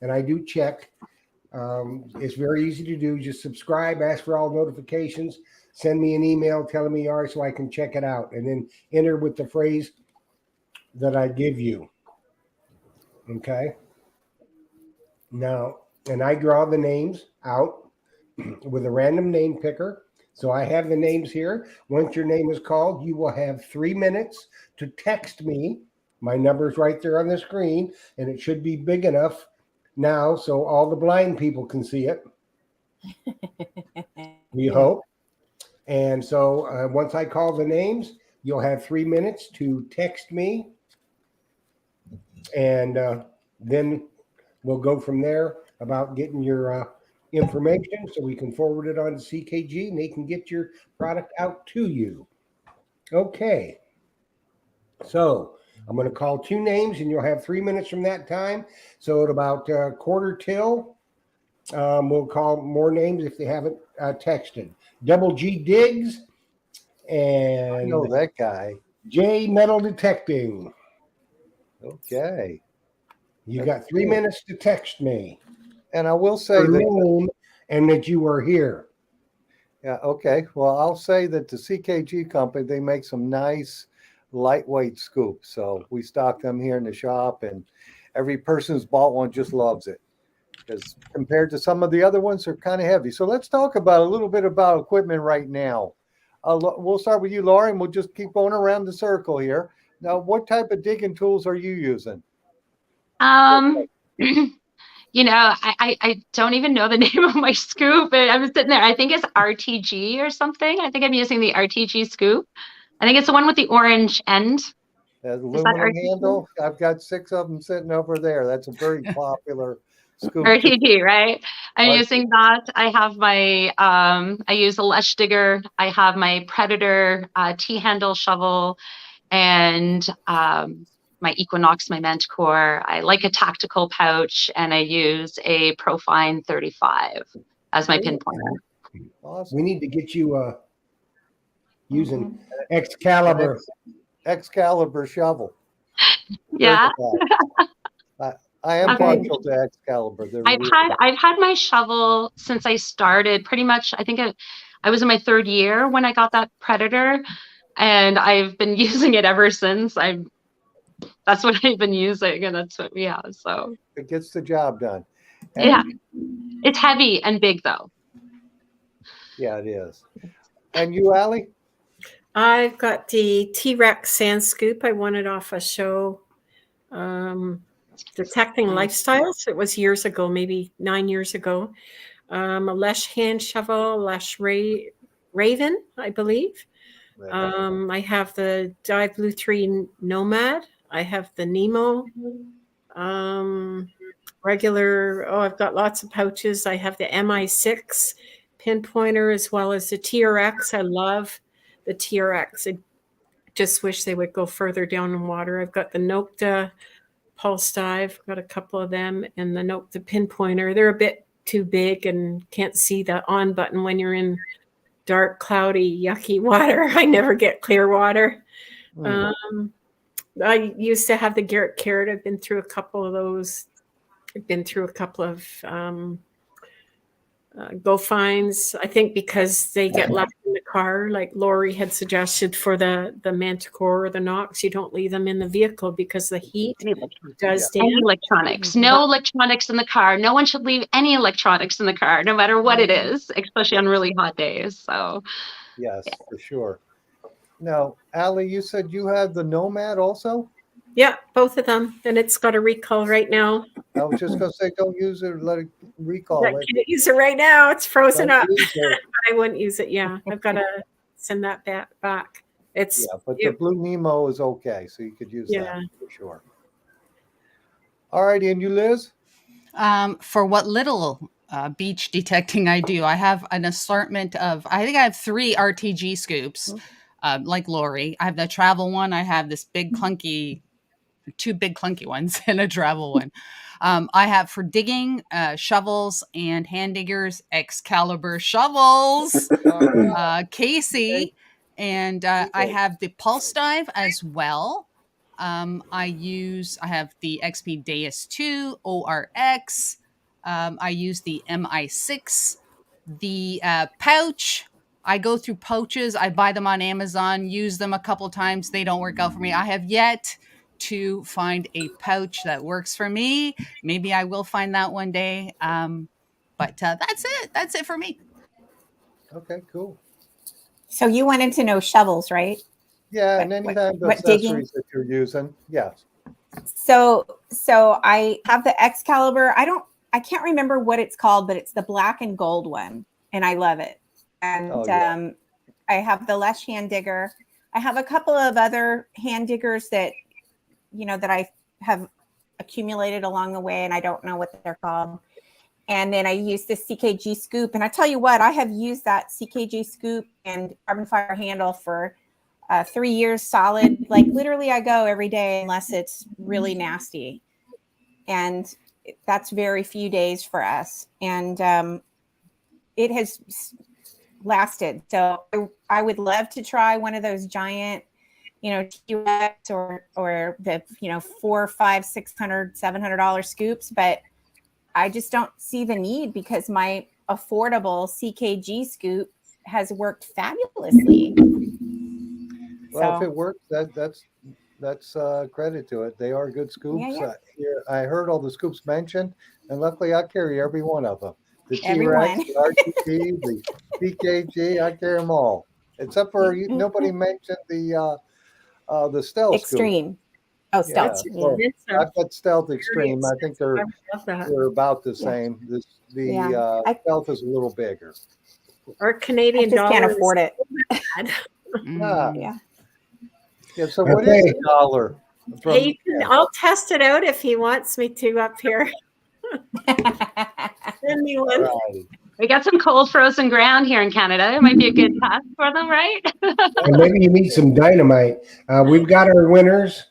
and I do check. It's very easy to do. Just subscribe, ask for all notifications, send me an email telling me you are so I can check it out, and then enter with the phrase that I give you. Okay. Now, and I draw the names out with a random name picker. So I have the names here. Once your name is called, you will have 3 minutes to text me. My number's right there on the screen, and it should be big enough now so all the blind people can see it. We hope. And so once I call the names, you'll have 3 minutes to text me. And then we'll go from there about getting your information so we can forward it on to CKG and they can get your product out to you. Okay. So I'm going to call 2 names and you'll have 3 minutes from that time. So at about quarter till, we'll call more names if they haven't texted. Double G Diggs and I know that guy. J Metal Detecting. Okay. You got 3 minutes to text me. And I will say Your that, name and that you are here. yeah, okay. Well, I'll say that the CKG company, they make some nice lightweight scoops. So we stock them here in the shop, and every person who's bought one just loves it. Because compared to some of the other ones, they're kind of heavy. So let's talk about a little bit about equipment right now. We'll start with you, Laurie, and we'll just keep going around the circle here. Now, what type of digging tools are you using? You know, I don't even know the name of my scoop, but I'm sitting there. I think it's RTG or something. I think I'm using the RTG scoop. I think it's the one with the orange end. Aluminum handle. I've got 6 of them sitting over there. That's a very popular scoop. RTG, right? I'm using that. I have my, I use a Lush digger. I have my Predator T-handle shovel and my Equinox, my Manticore. I like a tactical pouch, and I use a Profine 35 as my pinpointer. Awesome. We need to get you using Excalibur. Excalibur shovel. Yeah. I am partial to Excalibur. I've had my shovel since I started. Pretty much, I think I was in my 3rd year when I got that Predator, and I've been using it ever since. That's what I've been using, and that's what we have. So it gets the job done. And yeah, it's heavy and big though. Yeah, it is. And you, Allie? I've got the T-Rex sand scoop. I won it off a show, Detecting Lifestyles. It was years ago, maybe 9 years ago. A Lesh hand shovel, Lesh Raven, I believe. I have the Dive Blue 3 Nomad. I have the Nemo. Regular, I've got lots of pouches. I have the MI6 pinpointer as well as the TRX. I love the TRX. I just wish they would go further down in water. I've got the Nokta Pulse Dive, got a couple of them, and the Nokta pinpointer. They're a bit too big and can't see the on button when you're in dark, cloudy, yucky water. I never get clear water. I used to have the Garrett Carrot. I've been through a couple of those. I've been through a couple of Go Finds. I think because they get left in the car, like Lori had suggested for the Manticore or the Nox, you don't leave them in the vehicle because the heat does damage. Any electronics. No electronics in the car. No one should leave any electronics in the car, no matter what it is, especially on really hot days. So yes, for sure. Now, Allie, you said you had the Nomad also? Yeah, both of them. And it's got a recall right now. I was just going to say, don't use it. Let it recall. I can't use it right now. It's frozen up. I wouldn't use it. Yeah, I've got to send that back. It's but the Blue Nemo is okay, so you could use that for sure. All righty, and you, Liz? For what little beach detecting I do, I have an assortment of, I think I have 3 RTG scoops, like Lori. I have the travel one. I have this big clunky, 2 big clunky ones and a travel one. I have for digging shovels and hand diggers, Excalibur shovels, Casey, and I have the Pulse Dive as well. I have the XP Deus 2 ORX. I use the MI6, the pouch. I go through pouches. I buy them on Amazon, use them a couple times. They don't work out for me. I have yet to find a pouch that works for me. Maybe I will find that one day. But that's it. That's it for me. Okay, cool. So you wanted to know shovels, right? Yeah, What- and any what- kind of what digging? accessories that you're using. Yes. So I have the Excalibur. I can't remember what it's called, but it's the black and gold one, and I love it. And Oh, yeah. I have the Lesh hand digger. I have a couple of other hand diggers that that I have accumulated along the way, and I don't know what they're called. And then I use the CKG scoop, and I tell you what, I have used that CKG scoop and carbon fiber handle for 3 years solid. Like literally, I go every day unless it's really nasty, and that's very few days for us. And it has lasted. So I would love to try one of those giant, T-Rex or the $400, $500, $600, $700 scoops, but I just don't see the need because my affordable CKG scoop has worked fabulously. Well, if it works, that's credit to it. They are good scoops. Yeah. I heard all the scoops mentioned, and luckily I carry every one of them. The T-Rex, Everyone. the RTP, the CKG, I carry them all. Except for nobody mentioned the stealth Extreme. Oh, stealth. Yeah. Yeah. I've got stealth extreme. I think they're about the same. The stealth is a little bigger. Our Canadian I just dollar can't afford it. Yeah. Yeah. So what is the dollar? Hey, I'll test it out if he wants me to up here. Send me one. Right. We got some cold frozen ground here in Canada. It might be a good test for them, right? And maybe you need some dynamite. We've got our winners.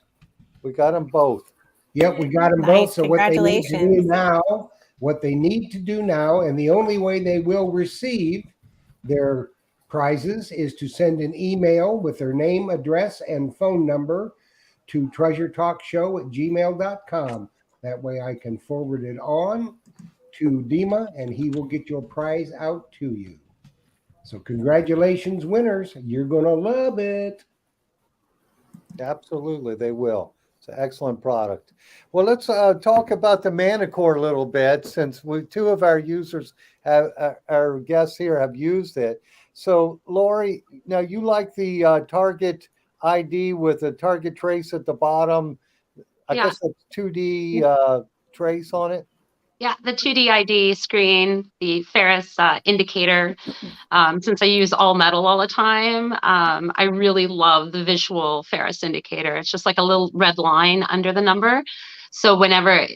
We got them both. Yep, we got them Nice. both. So what they need to do Congratulations. now, and the only way they will receive their prizes is to send an email with their name, address, and phone number to treasuretalkshow@gmail.com. That way I can forward it on to Dima and he will get your prize out to you. So congratulations, winners. You're going to love it. Absolutely, they will. It's an excellent product. Well, let's talk about the Manicore a little bit, since two of our users our guests here have used it. So, Lori, now you like the Target ID with a Target trace at the bottom. I guess that's 2D trace on it. Yeah, the 2D ID screen, the ferrous indicator. Since I use all metal all the time, I really love the visual ferrous indicator. It's just like a little red line under the number. So whenever,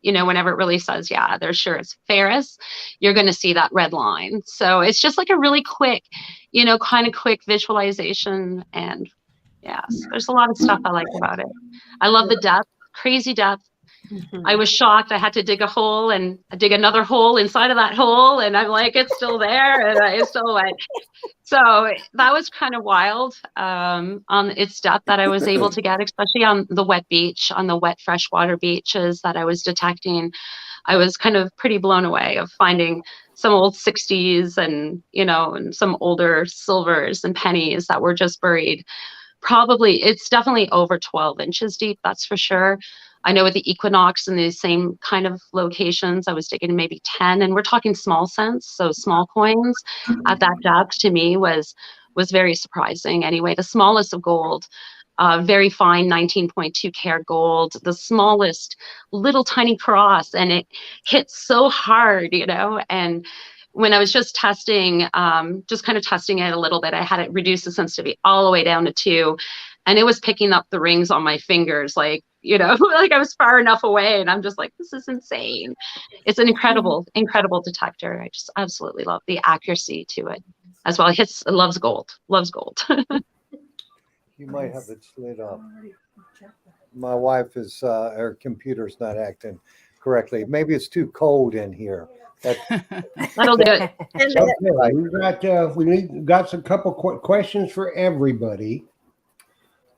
whenever it really says, yeah, they're sure it's ferrous, you're going to see that red line. So it's just like a really quick, kind of quick visualization. And yes, there's a lot of stuff I like about it. I love the depth, crazy depth. I was shocked. I had to dig a hole and dig another hole inside of that hole. And I'm like, it's still there. And I still went. So that was kind of wild on its depth that I was able to get, especially on the wet beach, on the wet freshwater beaches that I was detecting. I was kind of pretty blown away of finding some old 60s and, and some older silvers and pennies that were just buried. Probably, it's definitely over 12 inches deep. That's for sure. I know with the Equinox in the same kind of locations, I was digging maybe 10, and we're talking small cents, so small coins at that depth to me was very surprising. Anyway, the smallest of gold, very fine 19.2 karat gold, the smallest little tiny cross, and it hit so hard, and when I was just testing, just kind of testing it a little bit, I had it reduce the sensitivity all the way down to 2. And it was picking up the rings on my fingers, like I was far enough away. And I'm just like, this is insane. It's an incredible, incredible detector. I just absolutely love the accuracy to it as well. It loves gold. You might have it slid up. My wife is, her computer's not acting correctly. Maybe it's too cold in here. That'll do it. Okay, we've got some couple questions for everybody.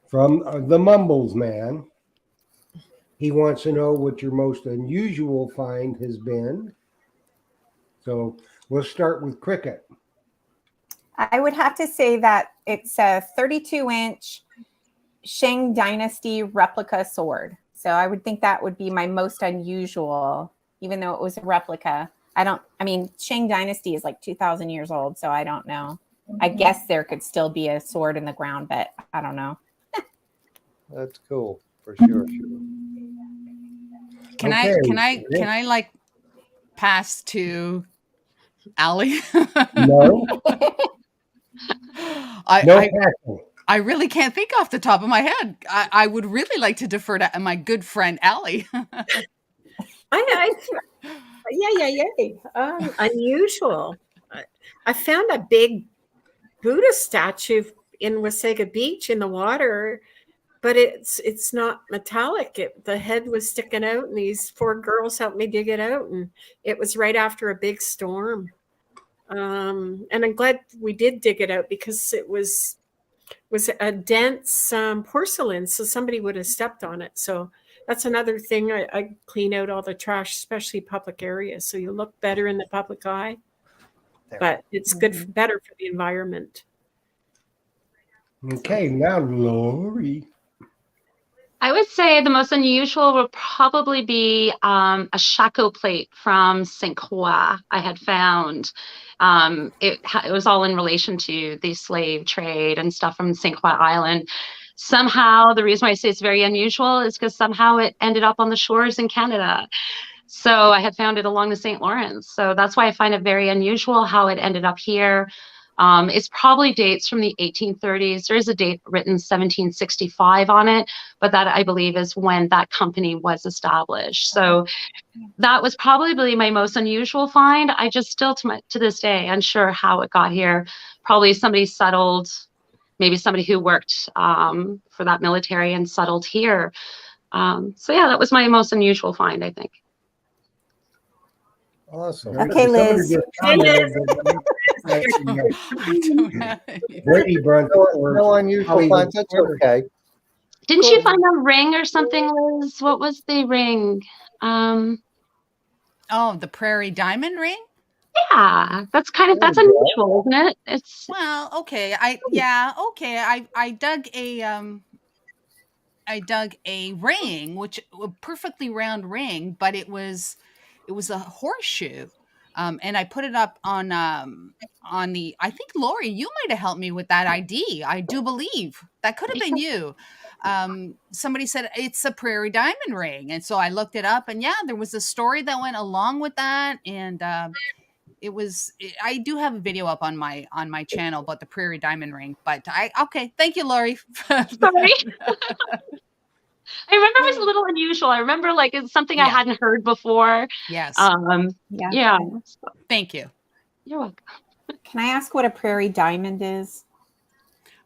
from the Mumbles Man. He wants to know what your most unusual find has been. So we'll start with Cricket. I would have to say that it's a 32-inch Shang Dynasty replica sword. So I would think that would be my most unusual, even though it was a replica. I mean, Shang Dynasty is like 2,000 years old, so I don't know. I guess there could still be a sword in the ground, but I don't know. That's cool for sure. Can I like pass to Allie? No. I really can't think off the top of my head. I would really like to defer to my good friend Allie. Unusual. I found a big Buddha statue in Wasaga Beach in the water, but it's not metallic. The head was sticking out, and these 4 girls helped me dig it out, and it was right after a big storm. And I'm glad we did dig it out because it was a dense porcelain, so somebody would have stepped on it. So that's another thing. I clean out all the trash, especially public areas, so you look better in the public eye. But it's better for the environment. Okay, now Lori. I would say the most unusual would probably be a shako plate from St. Croix I had found. It was all in relation to the slave trade and stuff from St. Croix Island. Somehow, the reason why I say it's very unusual is because somehow it ended up on the shores in Canada. So I had found it along the St. Lawrence. So that's why I find it very unusual how it ended up here. It's probably dates from the 1830s. There is a date written 1765 on it, but that I believe is when that company was established. So that was probably my most unusual find. I just still to this day unsure how it got here. Probably somebody settled, maybe somebody who worked for that military and settled here. So yeah, that was my most unusual find, I think. Awesome. Okay, Liz. Brady Brunt. No unusual finds. That's okay. Didn't you find a ring or something, Liz? What was the ring? Oh, the Prairie Diamond ring? Yeah, that's unusual, isn't it? It's well, okay. I dug a ring, which a perfectly round ring, but it was a horseshoe. And I put it up on the, I think Lori, you might have helped me with that ID. I do believe that could have been you. Somebody said it's a Prairie Diamond ring. And so I looked it up, and yeah, there was a story that went along with that. And I do have a video up on my channel about the Prairie Diamond ring, but okay. Thank you, Lori. Sorry. I remember it was a little unusual. I remember like it's something I hadn't heard before. Yes. Yeah. Thank you. You're welcome. Can I ask what a prairie diamond is?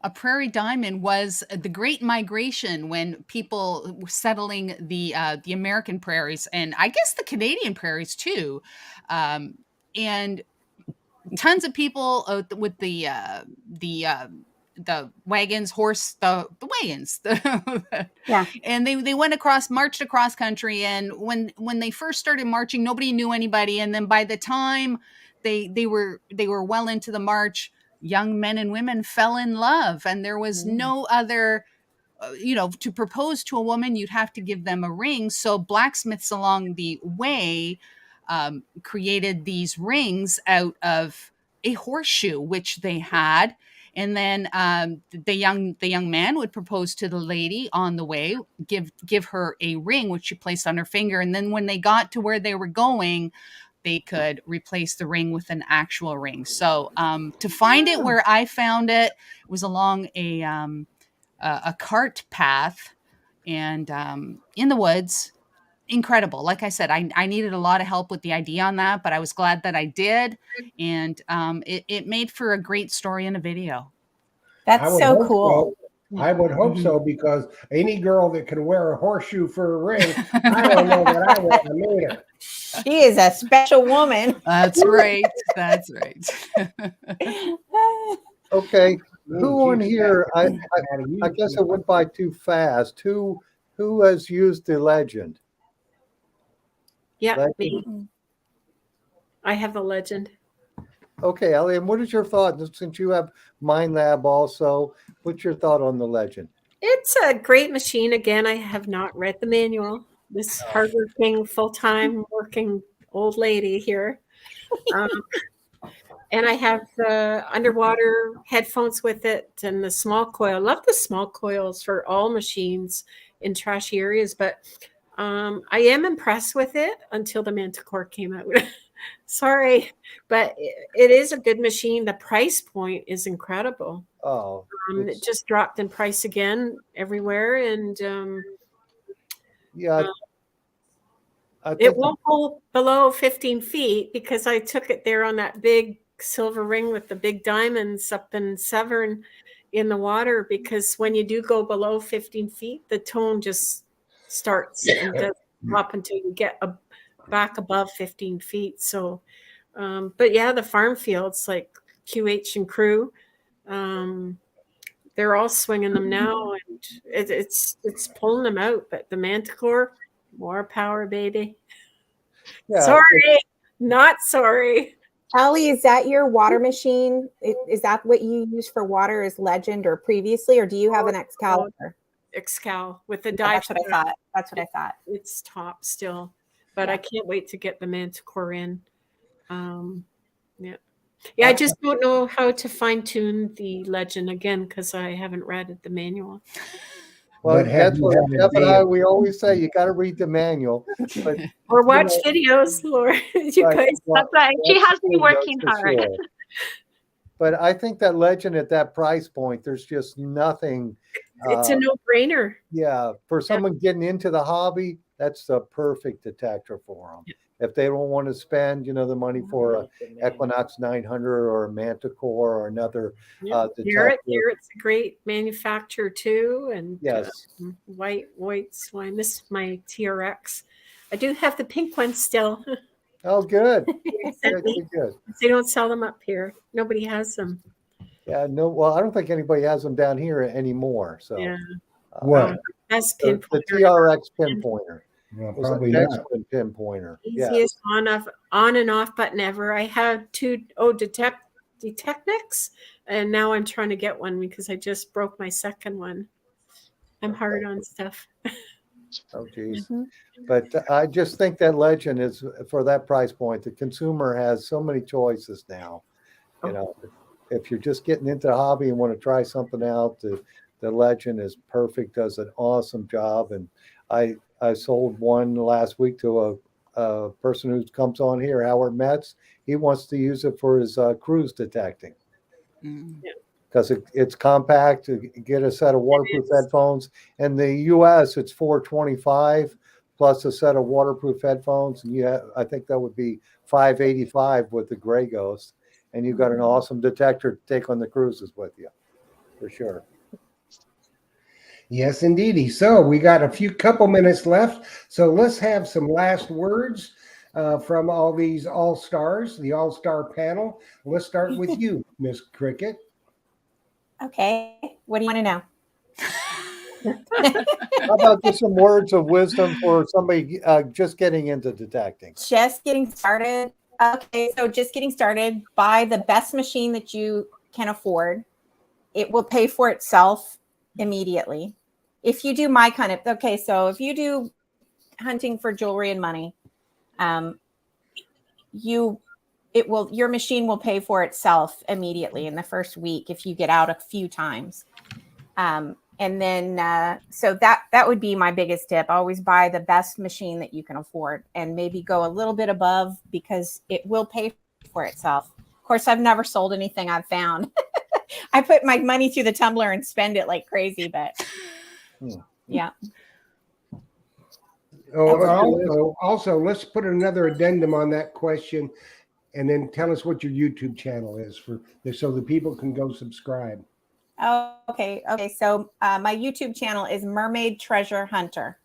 A prairie diamond was the Great Migration when people were settling the American prairies, and I guess the Canadian prairies too. And tons of people with the wagons, the wagons. Yeah. And they marched across country. And when they first started marching, nobody knew anybody. And then by the time they were well into the march, young men and women fell in love, and there was no other, to propose to a woman, you'd have to give them a ring. So blacksmiths along the way created these rings out of a horseshoe, which they had. And then the young man would propose to the lady on the way, give her a ring, which she placed on her finger. And then when they got to where they were going, they could replace the ring with an actual ring. So to find it where I found it was along a cart path and in the woods. Incredible. Like I said, I needed a lot of help with the ID on that, but I was glad that I did. And it made for a great story in a video. That's so cool. I would hope so, because any girl that can wear a horseshoe for a ring, I don't know that I want to meet her. She is a special woman. That's right. That's right. Okay. who on here? I guess it went by too fast. Who has used the Legend? Yeah, Legend? me. I have the Legend. Okay, Ellie, and what is your thought? Since you have Mind Lab also, what's your thought on the Legend? It's a great machine. Again, I have not read the manual. This hardworking, full-time working old lady here. And I have the underwater headphones with it and the small coil. I love the small coils for all machines in trashy areas, but I am impressed with it until the Manticore came out. Sorry, but it is a good machine. The price point is incredible. Oh, It just dropped in price again everywhere, and yeah. it won't go below 15 feet because I took it there on that big silver ring with the big diamonds up in Severn in the water, because when you do go below 15 feet, the tone just starts and doesn't drop until you get back above 15 feet. So, but yeah, the farm fields like QH and Crew, they're all swinging them now, and it's pulling them out. But the Manticore, more power, baby. Yeah. Sorry, not sorry. Ellie, is that your water machine? Is that what you use for water as Legend or previously, or do you have an Excalibur? Excal with the Yeah, dive. that's what I thought. That's what I thought. It's top still, but Yeah. I can't wait to get the Manticore in. Yeah, I just don't know how to fine tune the Legend again because I haven't read the manual. Well, But have that's you what had a Jeff and day I, of- we always say, you got to read the manual. But Or watch videos, Laura. You Right. guys. Well, That's right. She has been videos working for hard. sure. But I think that Legend at that price point, there's just nothing. It's a no-brainer. Yeah, for someone getting into the hobby, that's the perfect detector for them. If they don't want to spend, the money for a Equinox 900 or a Manticore or another detector. Garrett's a great manufacturer too, and Yes. White's. I miss my TRX. I do have the pink one still. Oh, good. Sent me. Good. They don't sell them up here. Nobody has them. Yeah, no, well, I don't think anybody has them down here anymore. So Yeah. What? Best the pinpointer. TRX pinpointer. Well, Was probably an not. excellent pinpointer. Yeah. Easiest on and off button ever. I had two Detectnics, and now I'm trying to get one because I just broke my second one. I'm hard on stuff. Oh, geez. But I just think that Legend is, for that price point, the consumer has so many choices now. If you're just getting into the hobby and want to try something out, the Legend is perfect, does an awesome job. And I sold one last week to a person who comes on here, Howard Metz. He wants to use it for his cruise detecting. Because it's compact. To get a set of waterproof headphones. In the U.S., it's $425 plus a set of waterproof headphones, and I think that would be $585 with the Gray Ghost, and you've got an awesome detector to take on the cruises with you, for sure. Yes, indeedy. So we got a couple minutes left. So let's have some last words from all these all-stars, the all-star panel. Let's start with you, Miss Cricket. Okay. What do you want to know? How about just some words of wisdom for somebody just getting into detecting? Just getting started. Okay, so just getting started. Buy the best machine that you can afford. It will pay for itself immediately. If you do my kind of, okay, so if you do hunting for jewelry and money, your machine will pay for itself immediately in the first week if you get out a few times. And then, so that would be my biggest tip. Always buy the best machine that you can afford, and maybe go a little bit above because it will pay for itself. Of course, I've never sold anything I've found. I put my money through the tumbler and spend it like crazy, but yeah. Also, let's put another addendum on that question, and then tell us what your YouTube channel is so the people can go subscribe. Oh, okay. So my YouTube channel is Mermaid Treasure Hunter.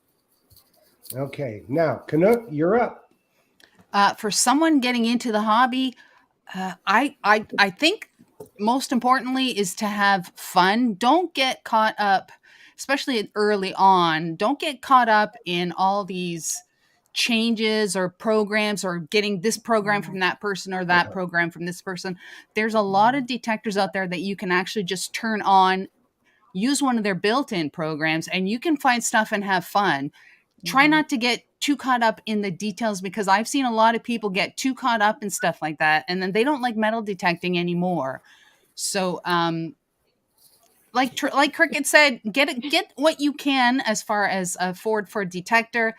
Okay. Now, Canuck, you're up. For someone getting into the hobby, I think most importantly is to have fun. Don't get caught up, especially early on. Don't get caught up in all these changes or programs or getting this program from that person or that program from this person. There's a lot of detectors out there that you can actually just turn on, use one of their built-in programs, and you can find stuff and have fun. Try not to get too caught up in the details, because I've seen a lot of people get too caught up in stuff like that, and then they don't like metal detecting anymore. So, like Cricket said, get what you can as far as afford for a detector.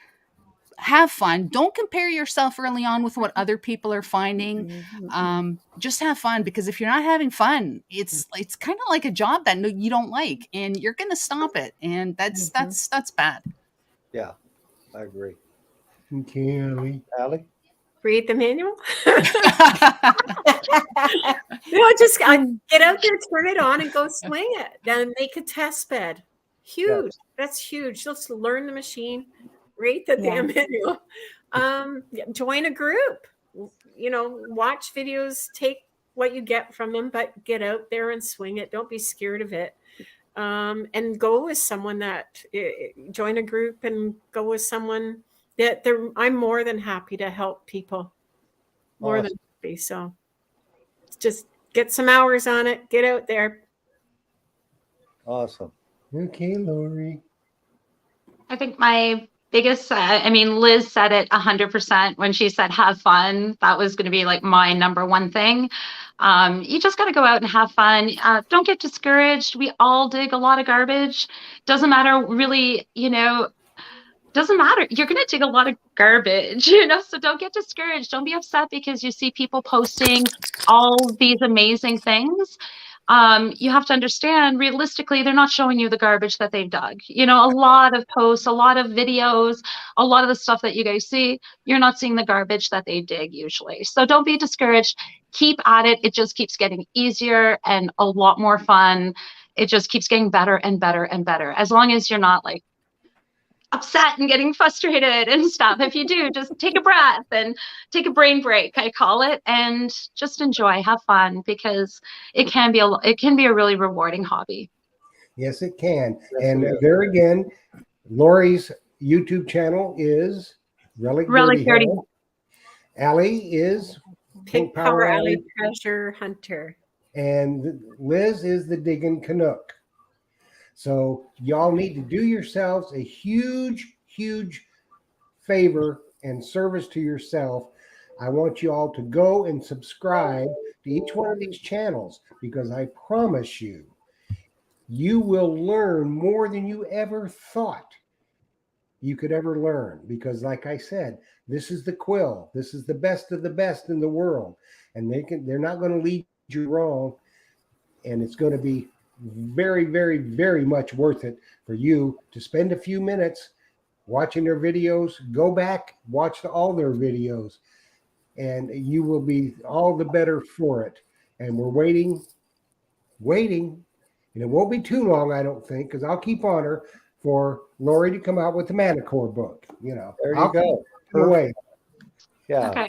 Have fun. Don't compare yourself early on with what other people are finding. Just have fun, because if you're not having fun, it's kind of like a job that you don't like, and you're going to stop it, and that's bad. Yeah, I agree. Okay, Allie? Read the manual. Just get out there, turn it on, and go swing it. Then make a test bed. Huge. Yes. That's huge. Just learn the machine. Read the damn manual. Join a group. Watch videos. Take what you get from them, but get out there and swing it. Don't be scared of it. And go with someone that join a group and go with someone that I'm more than happy to help people. More than happy. So just get some hours on it. Get out there. Awesome. Okay, Lori. I think my biggest, Liz said it 100% when she said have fun. That was going to be like my number one thing. You just got to go out and have fun. Don't get discouraged. We all dig a lot of garbage. Doesn't matter really, doesn't matter. You're going to dig a lot of garbage, so don't get discouraged. Don't be upset because you see people posting all these amazing things. You have to understand, realistically, they're not showing you the garbage that they've dug. A lot of posts, a lot of videos, a lot of the stuff that you guys see, you're not seeing the garbage that they dig usually. So don't be discouraged. Keep at it. It just keeps getting easier and a lot more fun. It just keeps getting better and better and better. As long as you're not like upset and getting frustrated and stuff. If you do, just take a breath and take a brain break, I call it, and just enjoy, have fun, because it can be a really rewarding hobby. Yes, it can. And there again, Lori's YouTube channel is Relic 30. Allie is Pink Power Alley Treasure Hunter. And Liz is the Diggin' Canuck. So y'all need to do yourselves a huge, huge favor and service to yourself. I want you all to go and subscribe to each one of these channels, because I promise you, you will learn more than you ever thought you could ever learn. Because like I said, this is the quill. This is the best of the best in the world. And they're not going to lead you wrong. And it's going to be very, very, very much worth it for you to spend a few minutes watching their videos. Go back, watch all their videos, and you will be all the better for it. And we're waiting, and it won't be too long, I don't think, because I'll keep on her for Lori to come out with the Manicore book. There you go. Away. Yeah. Okay.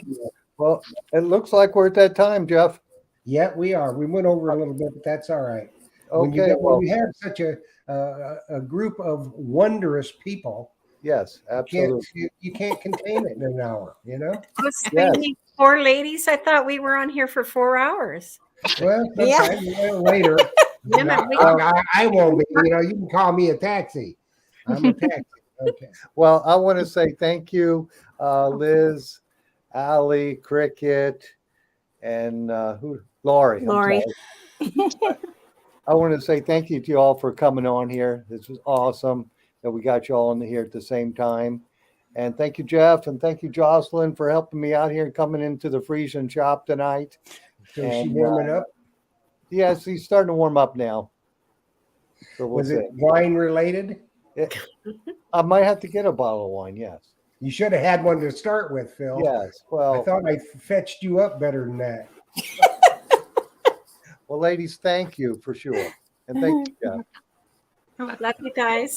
Well, it looks like we're at that time, Jeff. Yeah, we are. We went over a little bit, but that's all right. Okay. When you have such a group of wondrous people, Yes, absolutely. you can't contain it in an hour, Yes. 4 ladies. I thought we were on here for 4 hours. Well, sometime later. I won't be. You can call me a taxi. I'm a taxi. Okay. Well, I want to say thank you, Liz, Allie, Cricket, and Lori. Lori. I want to say thank you to you all for coming on here. This was awesome that we got you all in here at the same time. And thank you, Jeff, and thank you, Jocelyn, for helping me out here and coming into the Frisian shop tonight. So she warming up? Yes, he's starting to warm up now. So Was it wine related? I might have to get a bottle of wine, yes. You should have had one to start with, Phil. Yes, well. I thought I fetched you up better than that. Well, ladies, thank you for sure. And thank you, Jeff. Love you guys.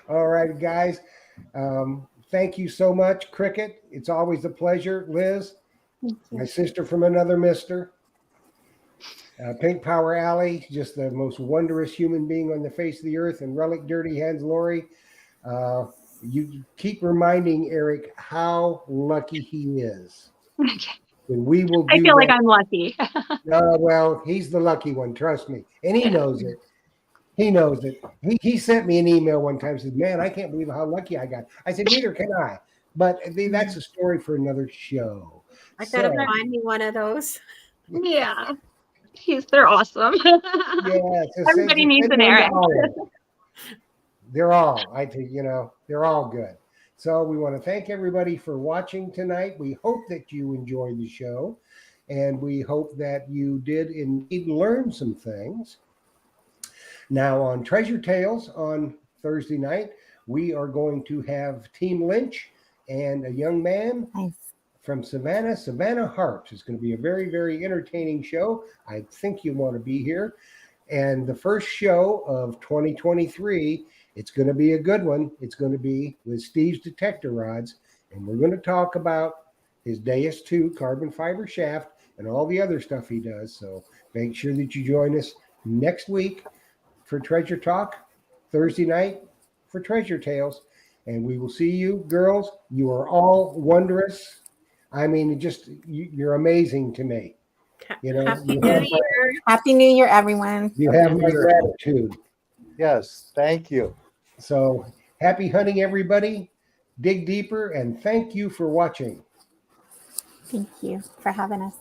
All right, guys. Thank you so much, Cricket. It's always a pleasure. Liz, my sister from another mister. Pink Power Alley, just the most wondrous human being on the face of the earth. And Relic Dirty Hands Lori, you keep reminding Eric how lucky he is. And we will do I feel like that. I'm lucky. Well, he's the lucky one, trust me. And he knows it. He knows it. He sent me an email one time, said, man, I can't believe how lucky I got. I said, neither can I. But that's a story for another show. I gotta find me one of those. Yeah. They're awesome. Yeah, Everybody needs an Eric. They're all, they're all good. So we want to thank everybody for watching tonight. We hope that you enjoyed the show, and we hope that you did indeed learn some things. Now on Treasure Tales on Thursday night, we are going to have Team Lynch and a young man from Savannah Harps. It's going to be a very, very entertaining show. I think you want to be here. And the first show of 2023, it's going to be a good one. It's going to be with Steve's Detector Rods. And we're going to talk about his Deus 2 carbon fiber shaft and all the other stuff he does. So make sure that you join us next week for Treasure Talk, Thursday night for Treasure Tales. And we will see you, girls. You are all wondrous. I mean, you're amazing to me. Happy New Year. Happy New Year, everyone. You have my gratitude. Yes, thank you. So happy hunting, everybody. Dig deeper, and thank you for watching. Thank you for having us.